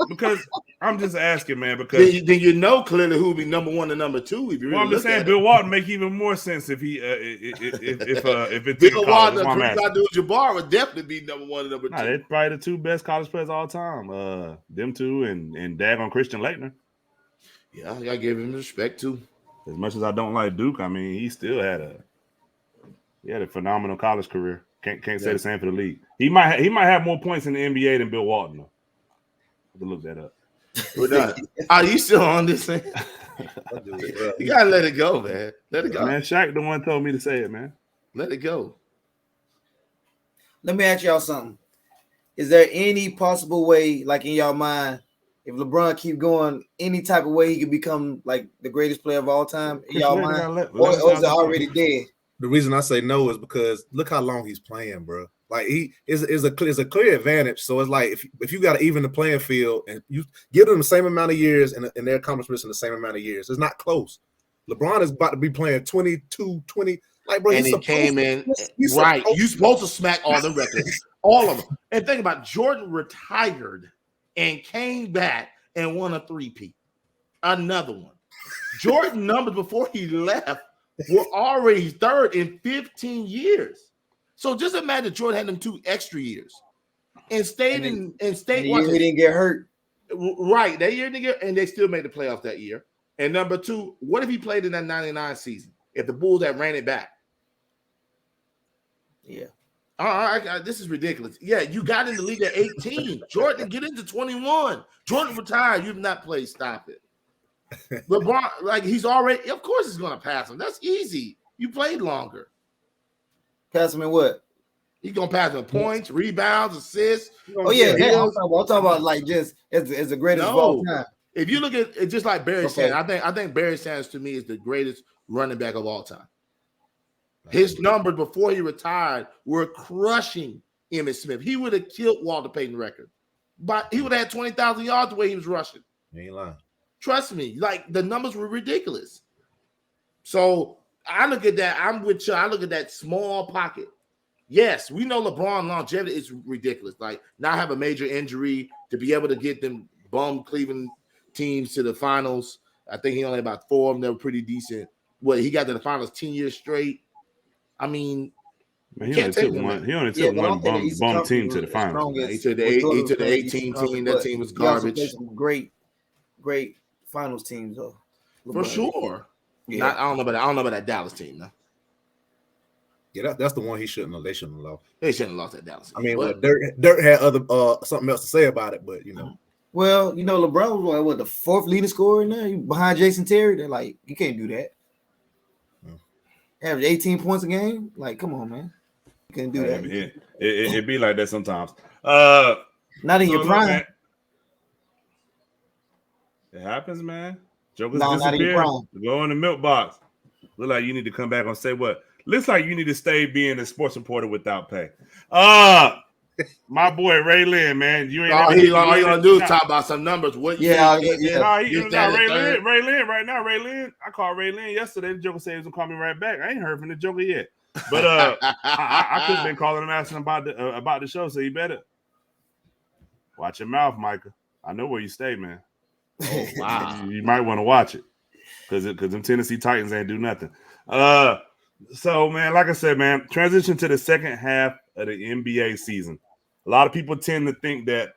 I'm just asking, man. Because then clearly who would be number 1 and number 2. If you really I'm just saying, Bill Walton make even more sense if he if it's Bill Walton, Abdul-Jabbar would definitely be number 1 and number 2. They're probably the 2 best college players of all time. Them 2 and daggone Christian Laettner. Yeah, I gave him respect too. As much as I don't like Duke, I mean, he still had a phenomenal college career. Can't say the same for the league. He might have more points in the NBA than Bill Walton. Though. I have to look that up. We're done. Are you still on this thing? You gotta let it go, man. Let it go. Man, Shaq the one told me to say it, man. Let it go. Let me ask y'all something. Is there any possible way, like in y'all mind, if LeBron keep going, any type of way he could become like the greatest player of all time in y'all mind? Or is it already dead? The reason I say no is because look how long he's playing, bro. Like he is a clear advantage. So it's like if you got to even the playing field and you give them the same amount of years and their accomplishments in the same amount of years, it's not close. LeBron is about to be playing 22, 20. Like, bro, and he came in right. You're supposed to smack all the records, all of them. And think about Jordan retired and came back and won a 3-peat. Another one. Jordan numbers before he left were already 3rd in 15 years. So just imagine Jordan had them 2 extra years and stayed in state. He didn't get hurt. Right. That year didn't get, and they still made the playoffs that year. And number 2, what if he played in that 99 season? If the Bulls had ran it back? Yeah. This is ridiculous. Yeah, you got in the league at 18. Jordan, get into 21. Jordan retired. You've not played. Stop it. LeBron, like he's already. Of course, he's gonna pass him. That's easy. You played longer. Pass him in what? He's gonna pass him points, rebounds, assists. Oh yeah, I'm talking about like just as the greatest of all time. If you look at it, just like Barry Sanders, I think Barry Sanders to me is the greatest running back of all time. His numbers before he retired were crushing Emmitt Smith. He would have killed Walter Payton record, but he would have had 20,000 yards the way he was rushing. You ain't lying. Trust me, like the numbers were ridiculous. So I look at that. I'm with you. I look at that small pocket. Yes, we know LeBron longevity is ridiculous. Like not have a major injury to be able to get them bum Cleveland teams to the finals. I think he only had about 4 of them that were pretty decent. Well, he got to the finals 10 years straight. I mean, man, he only took one bum team to the finals. He took the 18 team. That team was garbage. Great finals teams though. For sure. Yeah. I don't know about that Dallas team though. Yeah, that's the one he shouldn't have. They shouldn't have lost. They shouldn't have lost that Dallas team. I mean, Dirk had other something else to say about it, but you know. Well, you know, LeBron was the 4th leading scorer now behind Jason Terry. They're like, you can't do that. Average 18 points a game. Like, come on, man. You can't do that. It be like that sometimes. Not in your prime. Man. It happens, man. Jokers not in your prime. Go in the milk box. Look like you need to come back and say what? Looks like you need to stay being a sports reporter without pay. My boy Ray Lynn, man. You ain't all you gonna do is talk about some numbers. What? Ray Lynn right now. Ray Lynn. I called Ray Lynn yesterday. The Joker said he was gonna call me right back. I ain't heard from the Joker yet, but I could have been calling him asking about the show. So you better watch your mouth, Micah. I know where you stay, man. Oh wow, you might want to watch it because them Tennessee Titans ain't do nothing. So man, like I said, man, transition to the second half of the NBA season. A lot of people tend to think that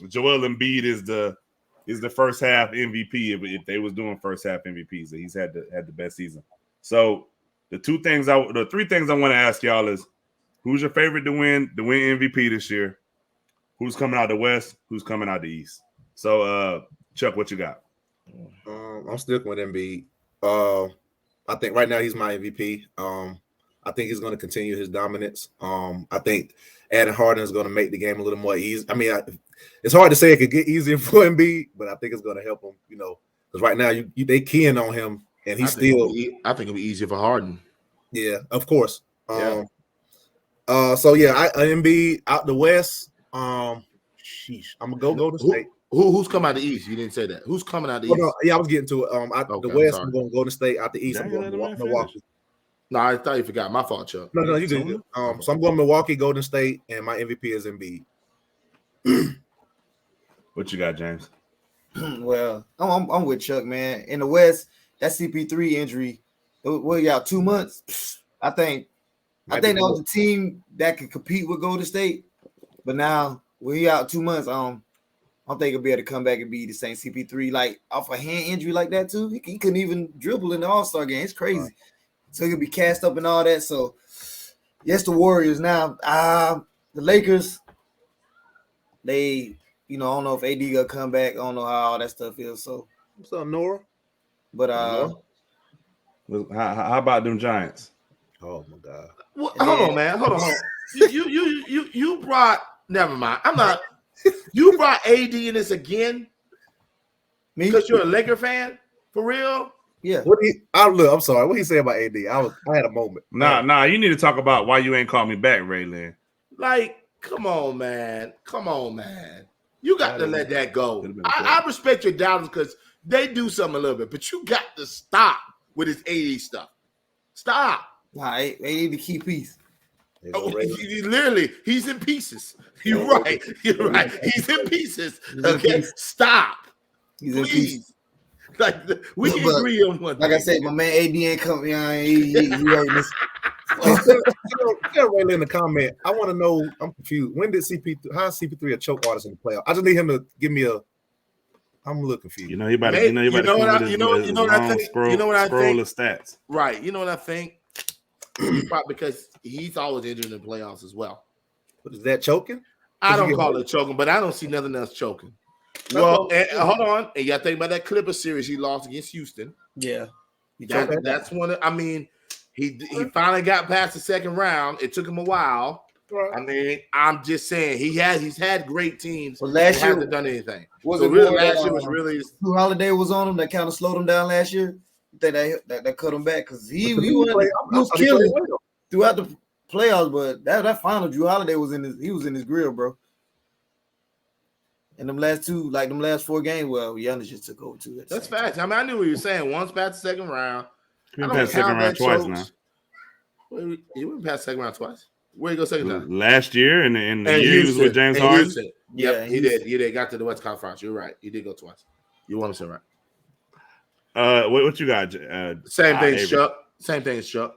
Joel Embiid is the first half MVP if they was doing first half MVPs. He's had the best season. So the 3 things I want to ask y'all is who's your favorite to win MVP this year? Who's coming out the West? Who's coming out the East? So Chuck, what you got? I'm sticking with Embiid. I think right now he's my MVP. I think he's going to continue his dominance. I think adding Harden is going to make the game a little more easy. I mean, it's hard to say it could get easier for Embiid, but I think it's going to help him, you know, because right now they keying on him, and I think it'll be easier for Harden. Yeah, of course. So Embiid out the West. Sheesh, I'm gonna go to State. Who's coming out the East? You didn't say that. Who's coming out the East? No, I was getting to it. The West, I'm going to Golden State. Out the East, I'm going to Milwaukee. No, I thought you forgot. My fault, Chuck. No, you didn't. So I'm going Milwaukee, Golden State, and my MVP is Embiid. What you got, James? Well, I'm with Chuck, man. In the West, that CP3 injury, what you got 2 months? I think that was a team that could compete with Golden State, but now we out 2 months. I don't think he'll be able to come back and be the same CP3. Like off a hand injury like that too, he couldn't even dribble in the All-Star game. It's crazy. Right. So he'll be cast up and all that. So yes, the Warriors now. The Lakers, they, I don't know if AD gonna come back. I don't know how all that stuff is. So what's up, Nora? But how about them Giants? Oh my God. Well, hold on, man. Hold on. You brought. Never mind. I'm not. You brought AD in this again? Me? Because you're a Laker fan? For real? Yeah. I'm sorry. What he say about AD? I had a moment. Nah. You need to talk about why you ain't called me back, Ray Lynn. Like, come on, man. You got to let that go. I respect your doubters because they do something a little bit, but you got to stop with this AD stuff. Stop. Nah, AD the key piece. Literally, he's in pieces. You're right. He's in pieces. Okay, stop. He's in pieces. Like we can agree on one. Like I said, my man AD ain't coming. He heard this. Tell Ray in the comment. I want to know. I'm confused. When did CP3? How is CP3 a choke artist in the playoff? I just need him to give me a. I'm a little confused. He about to. You know what I think. You know what I think. Scroll of stats. Right. You know what I think. because he's always injured in the playoffs as well. But is that choking? I don't call it choking, but I don't see nothing else choking. Well, hold on. And you got to think about that Clippers series he lost against Houston. Yeah. That's one. He finally got past the second round. It took him a while. Right. I mean, I'm just saying he's had great teams. Well, last year hasn't done anything. Was so it really last year was really Jrue Holiday was on him that kind of slowed him down last year. You think that cut him back because he was killing throughout the playoffs, but that final Jrue Holiday was in his grill, bro. And them last 4 games, well, Giannis just took over too. That's facts. I mean, I knew what you were saying. Once past the second round. He went past second round twice now. He went past second round twice. Where you go second time? Last year and the year he was with James Harden. Yeah, he did. He did. Got to the West Conference. You're right. He did go twice. You want to say right. What you got? Same thing, Chuck. Same thing as Chuck.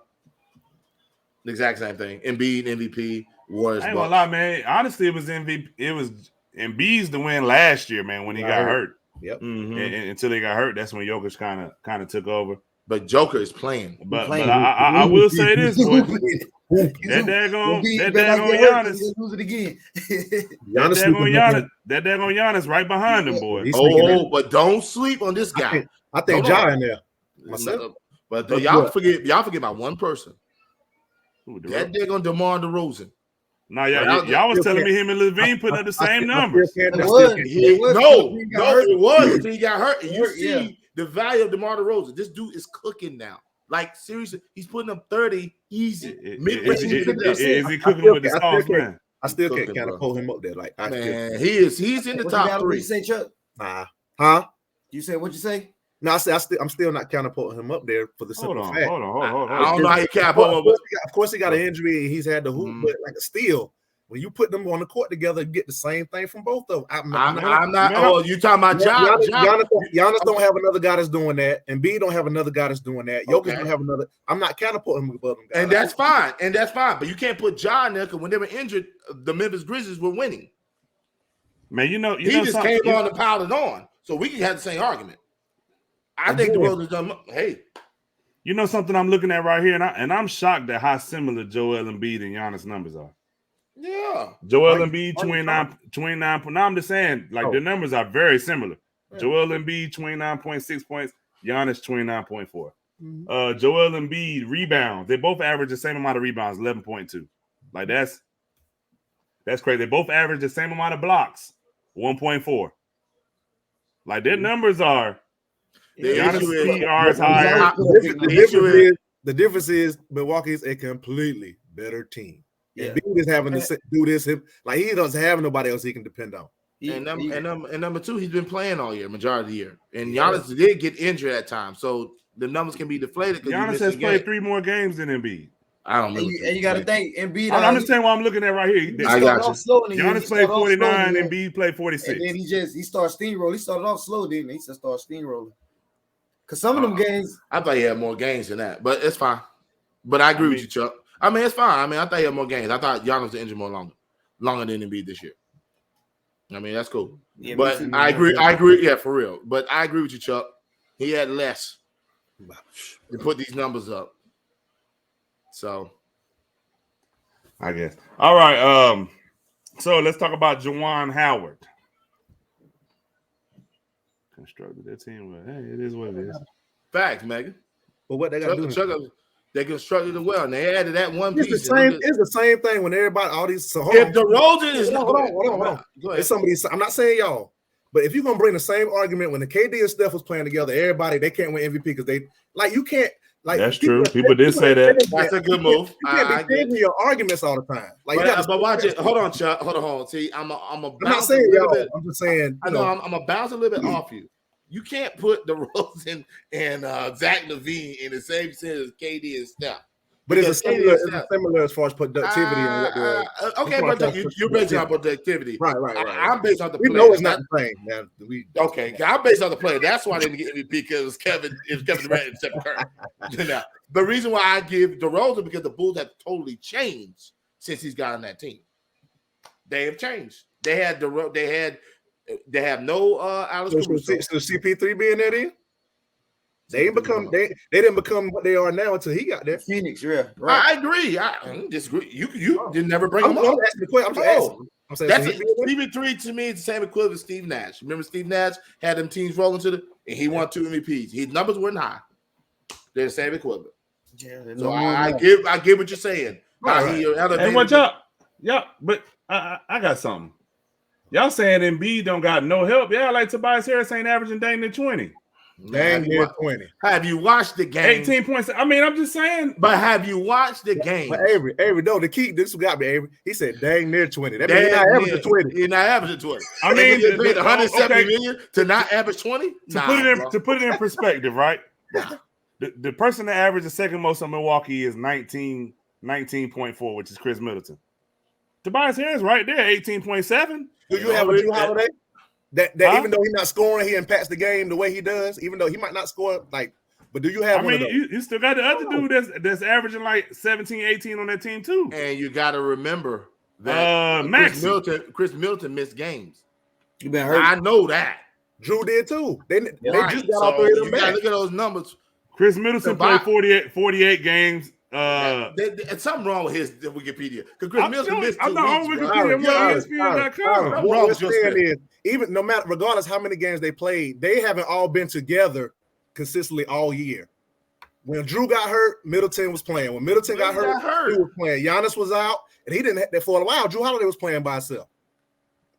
The exact same thing. Embiid, MVP, Warriors. I ain't gonna lie, man. Honestly, it was MVP. It was Embiid's the win last year, man, when he got hurt. Yep. Mm-hmm. And until he got hurt, that's when Jokic kind of took over. But Joker is playing. But I will say this, boy. That daggone Giannis. Lose it again. That daggone Giannis right behind him, boy. But don't sleep on this guy. I think Ja in there. Myself. But y'all forget about one person. That daggone DeMar DeRozan. No, y'all was telling me him and Levine put up the same numbers. It was until he got hurt. And you see the value of DeMar DeRozan. This dude is cooking now. Like, seriously, he's putting up 30 easy. Is he cooking with the sauce, man? I still can't kind of pull him up there. Like, he's in the top 3. You say, Chuck? Huh? You said what you say? No, I said I'm still not kind of putting him up there for the simple fact. Hold on. I don't know how you cap him. Of course, he got an injury and he's had the hoop, but like still, when you put them on the court together, you get the same thing from both of them. I'm not. Oh, you talking about John? Giannis don't have another guy that's doing that, and B don't have another guy that's doing that. Jokic don't have another. I'm not kind of putting him above them. And that's fine. But you can't put John there because when they were injured, the Memphis Grizzlies were winning. Man, he just came on and piled it on, so we can have the same argument. I think the world is done. Hey, you know something I'm looking at right here, and I'm shocked at how similar Joel Embiid and Giannis numbers are. Yeah, Joel Embiid 29. Now I'm just saying, like the numbers are very similar. Yeah. Joel Embiid 29.6 points, Giannis 29.4. Mm-hmm. Joel Embiid rebounds. They both average the same amount of rebounds, 11.2. Like that's crazy. They both average the same amount of blocks, 1.4. Like their numbers are. The difference is Milwaukee is a completely better team. Yeah. And Embiid is having to do this. Like he doesn't have nobody else he can depend on. And number 2, he's been playing all year, majority of the year. And Giannis did get injured at times, so the numbers can be deflated. Giannis has played 3 more games than Embiid. I don't know. And you got to think Embiid. I'm just saying what I'm looking at right here. I got you. Giannis played 49, Embiid played 46. And then he started steamrolling. He started off slow, didn't he? He started steamrolling. Because some of them games, I thought he had more games than that, but it's fine. But I agree with you, Chuck. I mean, it's fine. I mean, I thought he had more games. I thought Giannis was injured more longer than Embiid this year. I mean, that's cool. Yeah, but I agree. Yeah, for real. But I agree with you, Chuck. He had less to put these numbers up. So, I guess. All right. So let's talk about Juwan Howard. Constructed that team, but hey, it is what it is. Facts, Megan. But what they got to do? They constructed it well, and they added that one piece. It's the same thing when everybody, all these. So if DeRozan is hold on. It's somebody. I'm not saying y'all, but if you're gonna bring the same argument when the KD and Steph was playing together, everybody they can't win MVP because they you can't. Like that's true. People did say that. That's a good move. You can't be giving your arguments all the time. Like, but watch it. Hold on, Chuck. Hold on. See, I'm not saying y'all. I'm just saying. I know. I'm a bounce a little bit off you. You can't put DeRozan and Zach LaVine in the same sense as KD and Steph. But it's similar as far as productivity. Okay, but you're based on productivity. Right. I'm based on the play. We know it's not the same, man. Okay, I'm based on the play. That's why I didn't get MVP because it was Kevin Durant and Steph Curry. Now, the reason why I give DeRozan because the Bulls have totally changed since he's got on that team. They have changed. They have no Alex Caruso. So CP3 being there then? They didn't become what they are now until he got there. Phoenix, yeah, right. I agree. I disagree. You didn't never bring him up. I'm asking the question. I'm just asking. I'm saying That's CP3 to me is the same equivalent as Steve Nash. Remember, Steve Nash had them teams rolling and he won 2 MVPs. His numbers weren't high. They're the same equivalent. Yeah, so I get what you're saying. Hey, watch out. Yeah, but I got something. Y'all saying Embiid don't got no help. Yeah, like Tobias Harris ain't averaging dang near 20. Dang near 20. Have you watched the game? 18 points. I mean, I'm just saying. But have you watched the game? But Avery, no, the key, this got me, Avery. He said dang near 20. That means he's not averaging 20. He's not averaging 20. I mean, they paid $170 million to not average 20? To put it in perspective, right? The person that averaged the second most on Milwaukee is 19.4, which is Chris Middleton. Tobias Harris right there, 18.7. Do you have a Drew Holiday? That even though he's not scoring, he impacts the game the way he does, even though he might not score, but do you have one of those? You still got the other dude that's averaging like 17, 18 on that team too. And you got to remember that Chris Middleton missed games. You been hurt. I know that. Drew did too. They just got all 3 of them back. Look at those numbers. Chris Middleton played 48 games. There's something wrong with his Wikipedia because Chris Middleton missed 2 I'm not on Wikipedia. I'm on ESPN.com. What we're saying is, even no matter, regardless how many games they played, they haven't all been together consistently all year. When Drew got hurt, Middleton was playing. When Middleton got hurt, he was playing. Giannis was out, and he didn't. For a while, Drew Holiday was playing by himself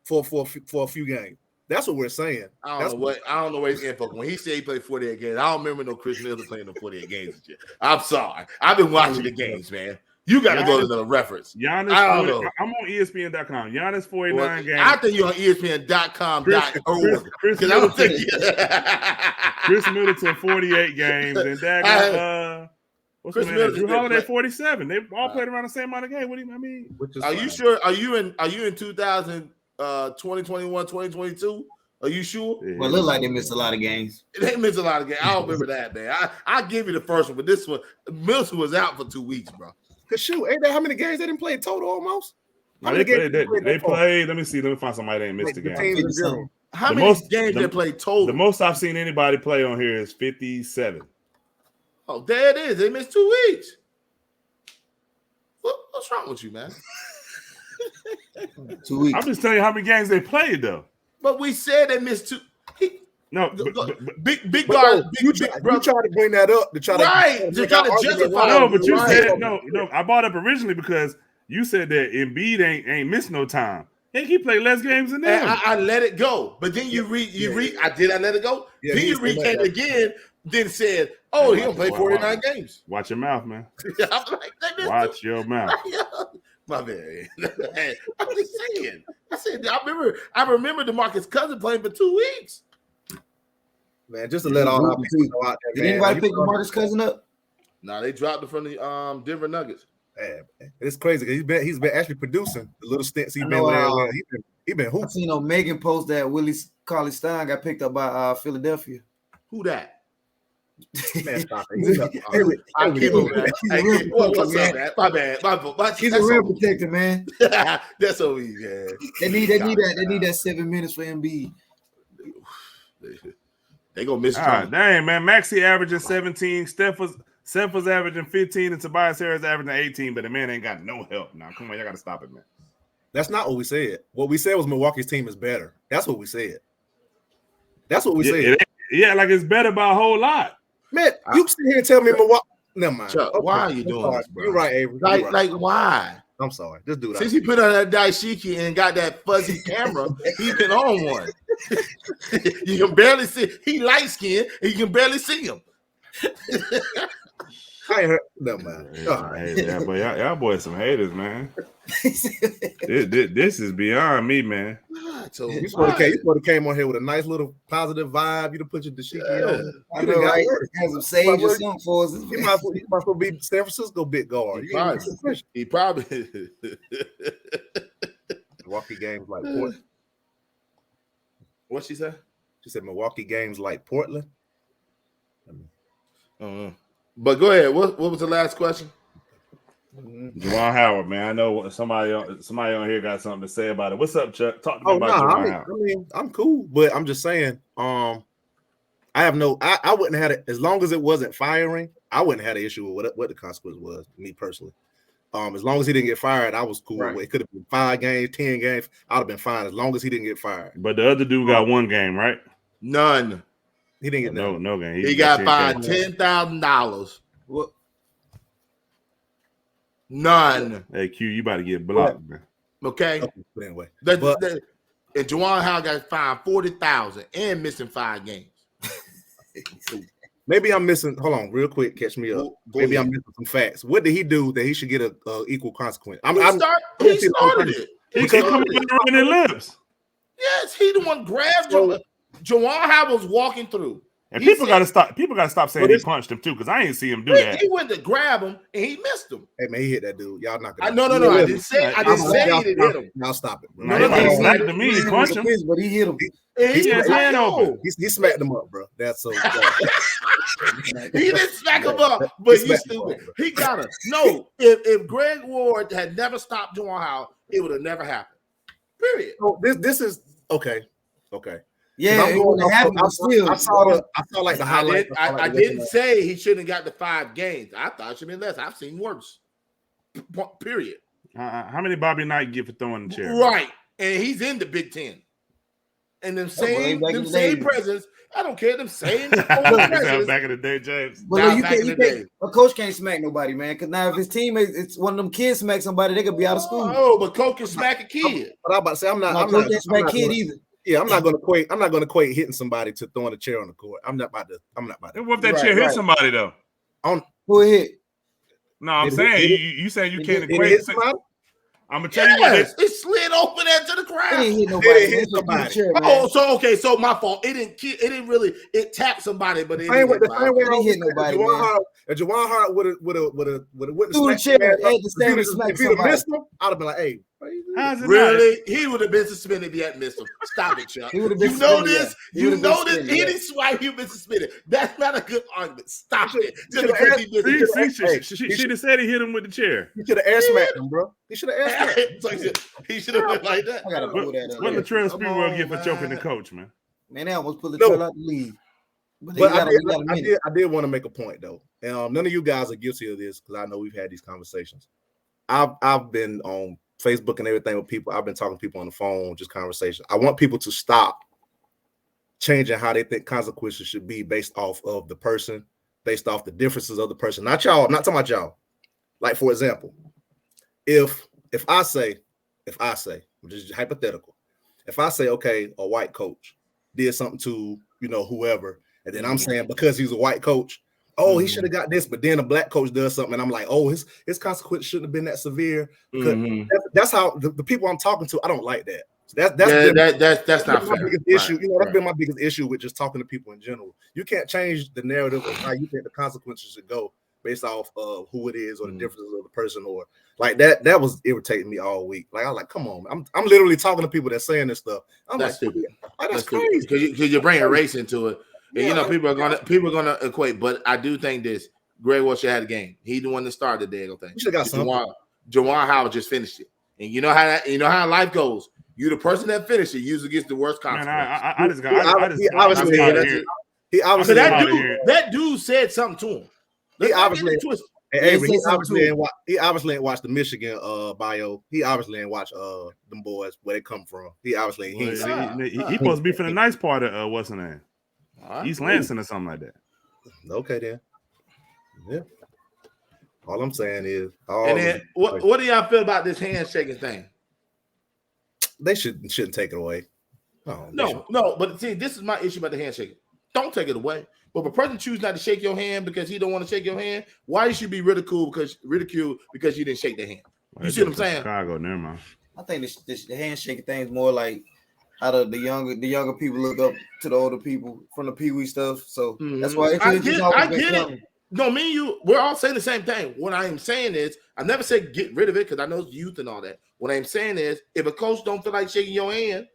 for a few games. That's what we're saying. I don't know where he's getting focused. When he said he played 48 games, I don't remember no Chris Middleton playing no 48 games this year. I'm sorry. I've been watching the games, man. You got to go to the reference. Giannis, I'm on ESPN.com. Giannis 49 games. I think you're on ESPN.com.org. Chris Middleton 48 games, and what's the name? Drew Holiday 47. They all played around the same amount of games. What do you mean? Are you sure? Are you in 2021, 2022? Are you sure? Well, it look like they missed a lot of games. They missed a lot of games. I don't remember that, man. I give you the first one, but this one, Middleton was out for 2 weeks, bro. Cause shoot, ain't that how many games they didn't play total almost? They played. Let me see. Let me find somebody that ain't missed a game. How many games they played total? The most I've seen anybody play on here is 57. Oh, there it is. They missed 2 weeks. What's wrong with you, man? 2 weeks. I'm just telling you how many games they played, though. But we said they missed 2. Big guard. You try to bring that up to try to justify. No, but you said no. I brought up originally because you said that Embiid ain't missed no time. He played less games than them. I let it go, but then I let it go. Yeah, then you came again. Then said, "Oh, he don't play 49 games." Watch your mouth, man. I'm like, watch your mouth. My man. I'm just saying. I remember DeMarcus Cousins playing for 2 weeks. Man, just to let all our people know out there. Did anybody pick DeMarcus Cousins up? No, they dropped it from the Denver Nuggets. Man, it's crazy because he's been actually producing the little stints he's been there. He's been hooping. I seen Megan post that Willie Cauley-Stein got picked up by Philadelphia. Who that? Man, stop it. What's up, man? My bad. He's a real protector, man. That's so easy, man. They need that 7 minutes for Embiid. They gonna miss. Dang, man. Maxey averaging 17. Steph was averaging 15, and Tobias Harris averaging 18. But the man ain't got no help now. Come on, y'all gotta stop it, man. That's not what we said. What we said was Milwaukee's team is better. That's what we said. That's what we said. Like it's better by a whole lot. Man, you sit here and tell me Milwaukee. Never mind. Chuck, why are you doing this, bro? You're right, Avery. Like why? I'm sorry. Just do that. Since he put on that dashiki and got that fuzzy camera, he's been on one. You can barely see. He light skinned and you can barely see him. I ain't heard. Never mind. Y'all boys some haters, man. This is beyond me, man. You supposed to came on here with a nice little positive vibe. You'd have put your dashiki on. I know, right? Have some sage or something for us. He might as well be San Francisco big guard. He probably Milwaukee games like Portland. What she said? She said Milwaukee games like Portland. But go ahead. What was the last question? Juwan Howard, man. I know somebody on here got something to say about it. What's up, Chuck? Talk to me about Juwan Howard. I mean, I'm cool, but I'm just saying, I have no. I wouldn't have had it as long as it wasn't firing. I wouldn't have had an issue with what the consequence was. Me personally, as long as he didn't get fired, I was cool. Right. It could have been 5 games, 10 games. I'd have been fine as long as he didn't get fired. But the other dude got 1 game, right? None. He didn't get no game. He got fined $10,000. What? None. Hey Q, you about to get blocked, man. Okay. But anyway, and Juwan Howard got fined $40,000 and missing 5 games. Maybe I'm missing. Hold on, real quick. Catch me up. Maybe I'm missing some facts. What did he do that he should get a equal consequence? He started it. He can come in and ruin their lips. Yes, he the one grabbed Juwan Howard was walking through. And people got to stop. People got to stop saying he punched him too, because I ain't see him do that. He went to grab him and he missed him. Hey man, he hit that dude. Y'all not gonna. No. I didn't say he didn't hit him. Now stop it, bro. He smacked him. He punched him, but he hit him. He his hand open. He smacked him up, bro. That's so. He didn't smack him up, but you stupid. He got him. No, if Greg Ward had never stopped Juwan Howard, it would have never happened. Period. So this is okay. Okay. Yeah, I saw like the highlight. I didn't say he shouldn't have got the 5 games. I thought it should have been less. I've seen worse. Period. How many Bobby Knight get for throwing the chair? Right, and he's in the Big Ten. And them same presidents. I don't care. Them same presidents. Back in the day, James. Well, a coach can't smack nobody, man. Because now if his teammates, it's one of them kids smack somebody, they could be out of school. Oh, but coach can smack a kid. But I'm about to say I'm not smack a kid either. Yeah, I'm not gonna equate hitting somebody to throwing a chair on the court. I'm not about to. What if that chair hit somebody though? Who hit? No, I'm saying you saying you can't equate. I'm gonna tell you what it slid open into the crowd. It hit nobody. So my fault. It didn't really. It tapped somebody, but it didn't hit nobody. If Juwan Howard would have went through the chair, if he'd have missed him, I'd have been like, hey. Really? He would have been suspended if he hadn't missed him. Stop it, Chuck. You know this. You know this. He didn't swipe. He'd been suspended. That's not a good argument. Stop it. She should have said he hit him with the chair. He should have air smacked him, bro. He should have air smacked him. He should have went like that. I gotta pull that up. What Latrell Sprewell get for choking the coach, man? Man, they almost put Latrell out the league. But I did want to make a point though, and none of you guys are guilty of this because I know we've had these conversations. I've been on Facebook and everything with people. I've been talking to people on the phone, just conversation. I want people to stop changing how they think consequences should be based off of the person, based off the differences of the person. Not y'all. I'm not talking about y'all. Like for example, if I say, which is hypothetical, if I say, okay, a white coach did something to whoever, and then I'm saying because he's a white coach, he should have got this, but then a black coach does something, and I'm like, his consequence shouldn't have been that severe. Because that's how the people I'm talking to, I don't like that. So that's not my biggest issue. That's been my biggest issue with just talking to people in general. You can't change the narrative of how you think the consequences should go based off of who it is or the differences of the person, or like that. That was irritating me all week. Like I was like, come on, I'm literally talking to people that's saying this stuff. That's stupid. That's crazy because you're bringing race into it. And people are gonna equate, but I do think this. Greg Ward should have the game. He the one that started the damn thing. You should have got something. Juwan Howard just finished it, and you know how life goes. You the person that finished it usually gets the worst consequence. That dude said something to him. He obviously ain't watched the Michigan bio. He obviously ain't watched them boys where they come from. He obviously he supposed to be from the nice part of what's the name? East Lansing or something like that. Okay, then. Yeah. All I'm saying is, what do y'all feel about this handshaking thing? They shouldn't take it away. No. But see, this is my issue about the handshaking. Don't take it away. But if a person chooses not to shake your hand because he don't want to shake your hand, why you should be ridiculed because you didn't shake their hand? You see what I'm saying? Chicago, never mind. I think the handshaking thing is more like how the younger people look up to the older people from the Pee Wee stuff. So that's why I get it. No, me and you, we're all saying the same thing. What I am saying is, I never said get rid of it because I know it's youth and all that. What I'm saying is, if a coach don't feel like shaking your hand,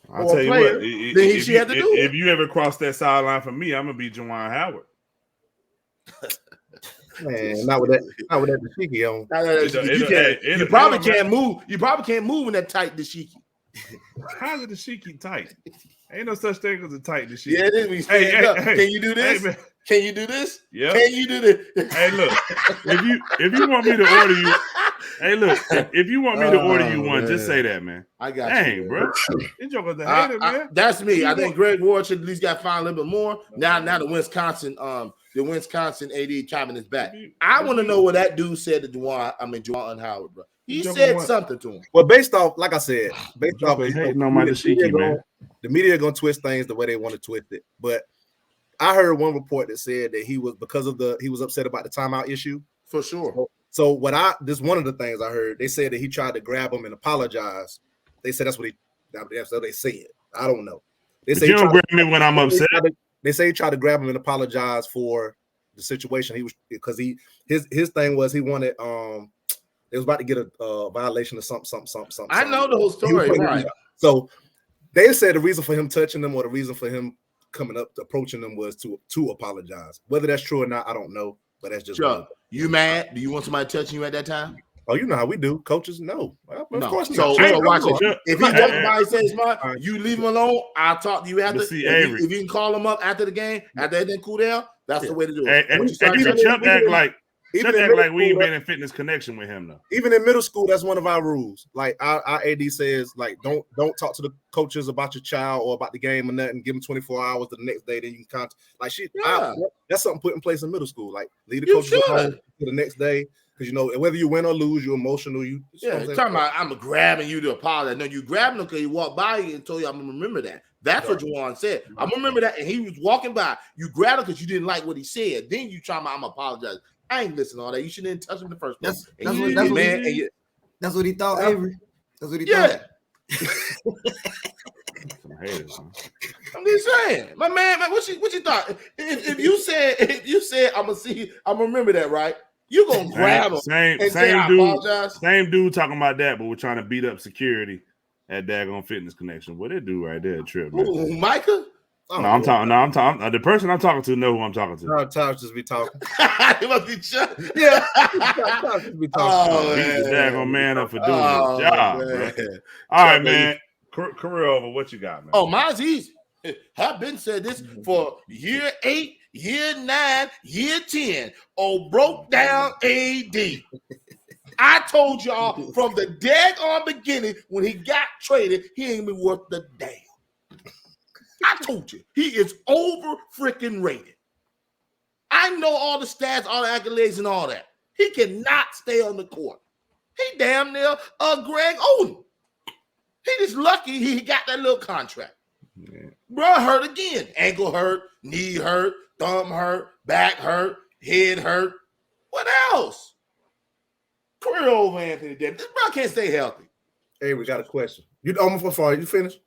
I'll tell you what, then he should have to do it. If you ever cross that sideline for me, I'm gonna be Juwan Howard. Man, not with that dashiki on. You probably can't move. You probably can't move in that tight dashiki. How's the dashiki tight? Ain't no such thing as a tight shit. Yeah, it is. We stand up. Can you do this? Hey, can you do this? Yeah. Can you do this? Hey, look. If you want me to order you, if you want me to order you one, just say that, man. I got Dang, you, bro. You joking the hater, man. That's me. I think Greg Ward should at least got fined a little bit more. Now the Wisconsin AD chiming his back. I want to know what that dude said to Juwan Howard, bro. He said something to him. Well, based off, like I said, based off hating on my Dashiki, man. The media gonna twist things the way they want to twist it. But I heard one report that said that he was upset about the timeout issue. For sure. So this one of the things I heard, they said that he tried to grab him and apologize. They said that's what they said. I don't know. They say you don't grab me when I'm upset. They say he tried to grab him and apologize for the situation. He was because his thing was he wanted they was about to get a violation of something. I know the whole story, right? So they said the reason for him touching them or the reason for him coming up approaching them was to apologize. Whether that's true or not, I don't know. But that's just you mad? Do you want somebody touching you at that time? Oh, you know how we do. Coaches, no. Of course not. So watch it. If he walks by and says smart, you leave him alone. I'll talk to you after. If you can call him up after the game, after they cool down, that's the way to do it. Chuck act like we ain't been in fitness connection with him though. Even in middle school, that's one of our rules. Like our AD says, like don't talk to the coaches about your child or about the game or nothing. Give them 24 hours the next day, then you can contact. Like that's something put in place in middle school. Like leave the coaches alone for the next day. Because, whether you win or lose, you're emotional. Talking about I'm grabbing you to apologize. No, you grabbing him because he walked by you and told you I'm going to remember that. That's what Juwan said. I'm going to remember that. And he was walking by. You grabbed him because you didn't like what he said. Then you trying to, I'm apologize. I ain't listening to all that. You shouldn't touch him in the first place. That's what he thought, Avery. That's what he thought. I'm just saying. My man, what you thought? If you said I'm gonna remember that, right? You gonna grab him. Same dude talking about that, but we're trying to beat up security at Daggone Fitness Connection. What that dude right there, Trip, man. Ooh, Micah? I'm talking. The person I'm talking to know who I'm talking to. Tyler just be talking. He must be Chuck. Yeah. Tyler just be talking. Beat the daggone man up for doing his job, man. All right, man. Career over. What you got, man? Oh, mine's easy. I've been said this for year 8, year 9, year 10. Oh, broke down AD. I told y'all from the daggone beginning when he got traded, he ain't been worth the damn. I told you, he is over freaking rated. I know all the stats, all the accolades, and all that. He cannot stay on the court. He damn near Greg Oden. He just lucky he got that little contract. Yeah. Bro hurt again. Ankle hurt, knee hurt, thumb hurt, back hurt, head hurt. What else? Career over Anthony Davis. This bro can't stay healthy. Hey, we got a question. You almost far. You finished?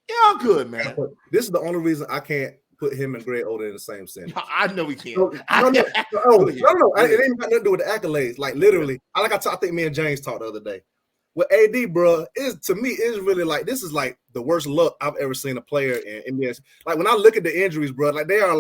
Yeah, I'm good, man. This is the only reason I can't put him and Greg Oden in the same sentence. I know we can't. No. It ain't got nothing to do with the accolades. Like literally, I think me and James talked the other day. With AD, bro, to me is really like this is like the worst luck I've ever seen a player in NBA. Like when I look at the injuries, bro, like they're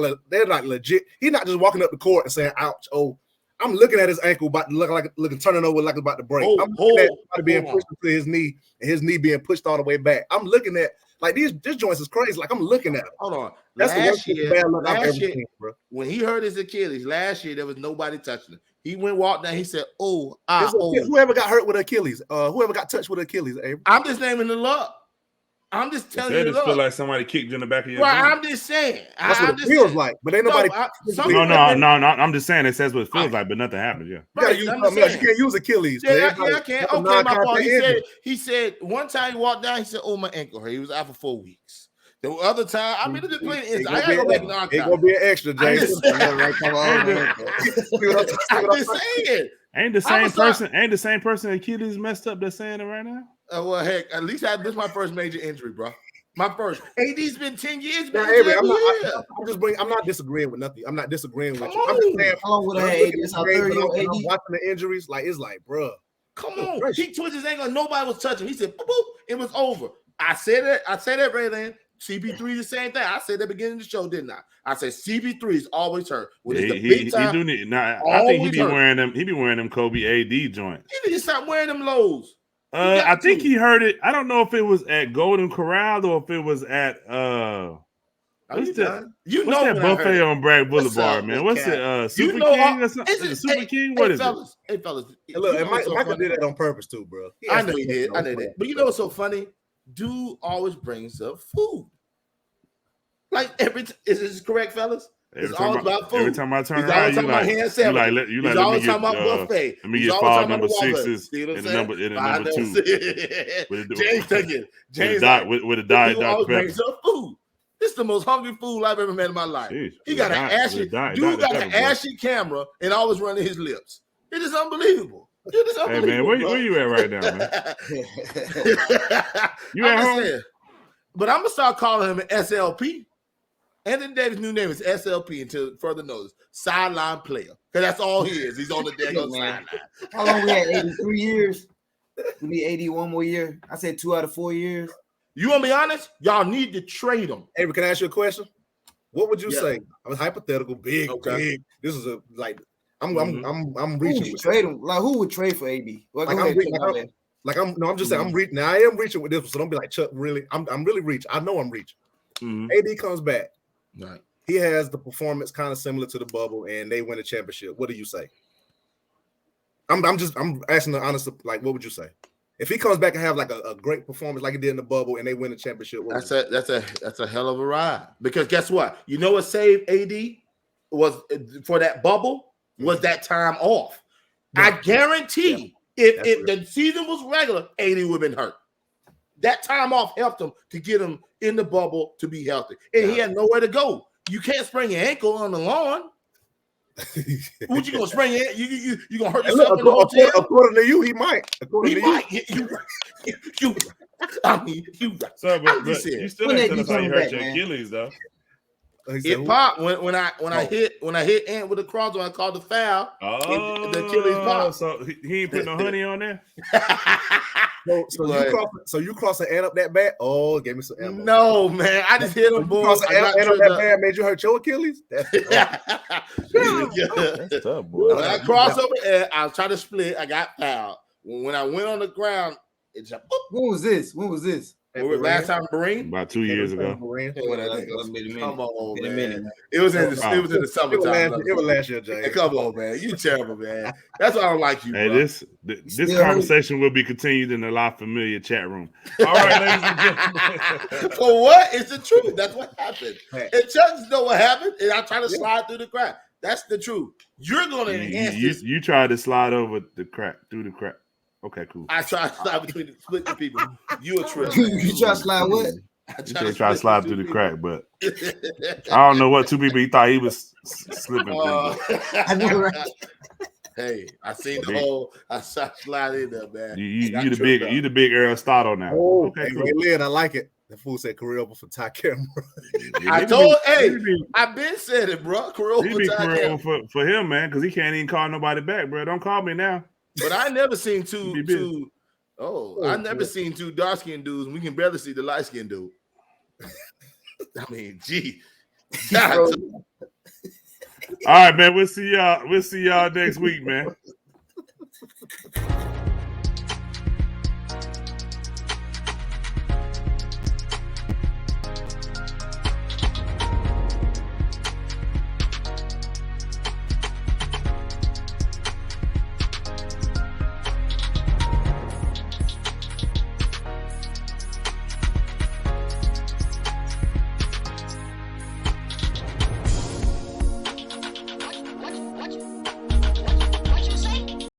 like legit. He's not just walking up the court and saying, "Ouch!" Oh, I'm looking at his ankle about to looking turning over like it's about to break. I'm looking at somebody being pushed into his knee and his knee being pushed all the way back. I'm looking at like this joints is crazy. Like I'm looking at it. Hold on. That's last the year, bad luck I've ever seen, bro. When he hurt his Achilles last year, there was nobody touching him. He walked down. He said, whoever got hurt with Achilles, whoever got touched with Achilles, Avery. I'm just naming the luck. I'm just telling you. It feel like somebody kicked you in the back of your head. I'm just saying. That's what it feels like. But ain't nobody. No. I'm just saying it says what it feels like, but nothing happens. Yeah. Right, you can't use Achilles. Yeah, I can't. Okay, my fault. He said one time he walked down. He said, "Oh, my ankle hurt." He was out for 4 weeks. The other time, I mean, it's playing. I gotta go back and archive. It's gonna be an extra, James. I'm just saying. Ain't the same person Achilles messed up that's saying it right now? Well, heck, at least this is my first major injury, bro. My first. AD's been 10 years. I'm not disagreeing with nothing. I'm not disagreeing with you. I'm just saying, how long would I have AD? Watching the injuries, like it's like, bro. Come on. He twisted his ankle. Nobody was touching. He said, boop, boop. It was over. I said it, Raylan. CP3 the same thing. I said at the beginning of the show, didn't I? I said CP3 is always hurt. When it's the big time, I think he be wearing them. He be wearing them Kobe AD joints. He need to stop wearing them lows. I think he heard it. I don't know if it was at Golden Corral or if it was at what's that buffet on Bragg Boulevard, man? What's it? Super King or something? Is it Super King? What is it? Hey, fellas. Hey, look, Michael did that on purpose too, bro. I know he did. I know that. But you know what's so funny? Dude always brings up food. Like is this correct, fellas? It's all about food. Every time I turn around, you like he's always talking about buffet. Let me get file number 6s and the number 2. James taking with a diet Dr. Pepper. Brings up food. This is the most hungry fool I've ever met in my life. Jeez, he got an ashy camera and always running his lips. It is unbelievable. Hey man, where you at right now, man? You at home? Saying, but I'm gonna start calling him an SLP. Anthony Davis' new name is SLP until further notice. Sideline player. Because that's all he is. He's on the damn sideline. How long we had? 83 years? We need 81 more years. I said 2 out of 4 years. You want to be honest? Y'all need to trade him. Hey, can I ask you a question? What would you say? I was hypothetical, big. This is I'm reaching. Who would trade him? Like who would trade for AB? Well, I'm just saying I'm reaching. Now I am reaching with this, so don't be like Chuck. Really, I'm really reaching. I know I'm reaching. Mm-hmm. AD comes back. Right. He has the performance kind of similar to the bubble, and they win a championship. What do you say? I'm asking the honest. Like, what would you say if he comes back and have like a great performance like he did in the bubble, and they win the championship? That's a hell of a ride. Because guess what? You know what saved AD was for that bubble was that time off. Yeah. I guarantee if the season was regular, AD would have been hurt. That time off helped him to get him in the bubble to be healthy. And he had nowhere to go. You can't sprain your ankle on the lawn. What you gonna sprain your you gonna hurt yourself in the hotel? According to you, he might. I mean, you so, but you still ain't tell us how you hurt your Achilles, though. It popped when I hit Ant with a cross when I called the foul. Oh, the Achilles popped. So he ain't put no honey on there. So you cross the Ant up that bad? Oh, give me some ammo. No, man, I just hit him. Cross the Ant up that bad made you hurt your Achilles? That's tough, boy. When I crossed over Ant, I was trying to split. I got fouled. When I went on the ground, it just. When was this? Last time, Marine? About 2 years ago. Come on, man. It was in the summertime. It was last year, Jay. Hey, come on, man. You terrible, man. That's why I don't like you. Hey, bro. this conversation will be continued in the La Familia chat room. All right, ladies and gentlemen. For what? It's the truth. That's what happened. And Chuck know what happened, and I try to slide through the crack. That's the truth. You're going to enhance this. You tried to slide over the crack, through the crack. Okay, cool. I try to slide between the split the people. You a trip. You try to slide what? You try to slide through the crack, but I don't know what 2 people he thought he was slipping through. I know, right? Hey, I seen the whole. I slide in there, man. You the big Earl Stotto now. Oh, okay, cool. Lynn, I like it. The fool said career over for Ty Cameron. I've been said it, bro. Career over for him, man, because he can't even call nobody back, bro. Don't call me now. But I never seen two. I never seen 2 dark skinned dudes. We can barely see the light skinned dude. I mean, gee. All right, man. We'll see y'all next week, man.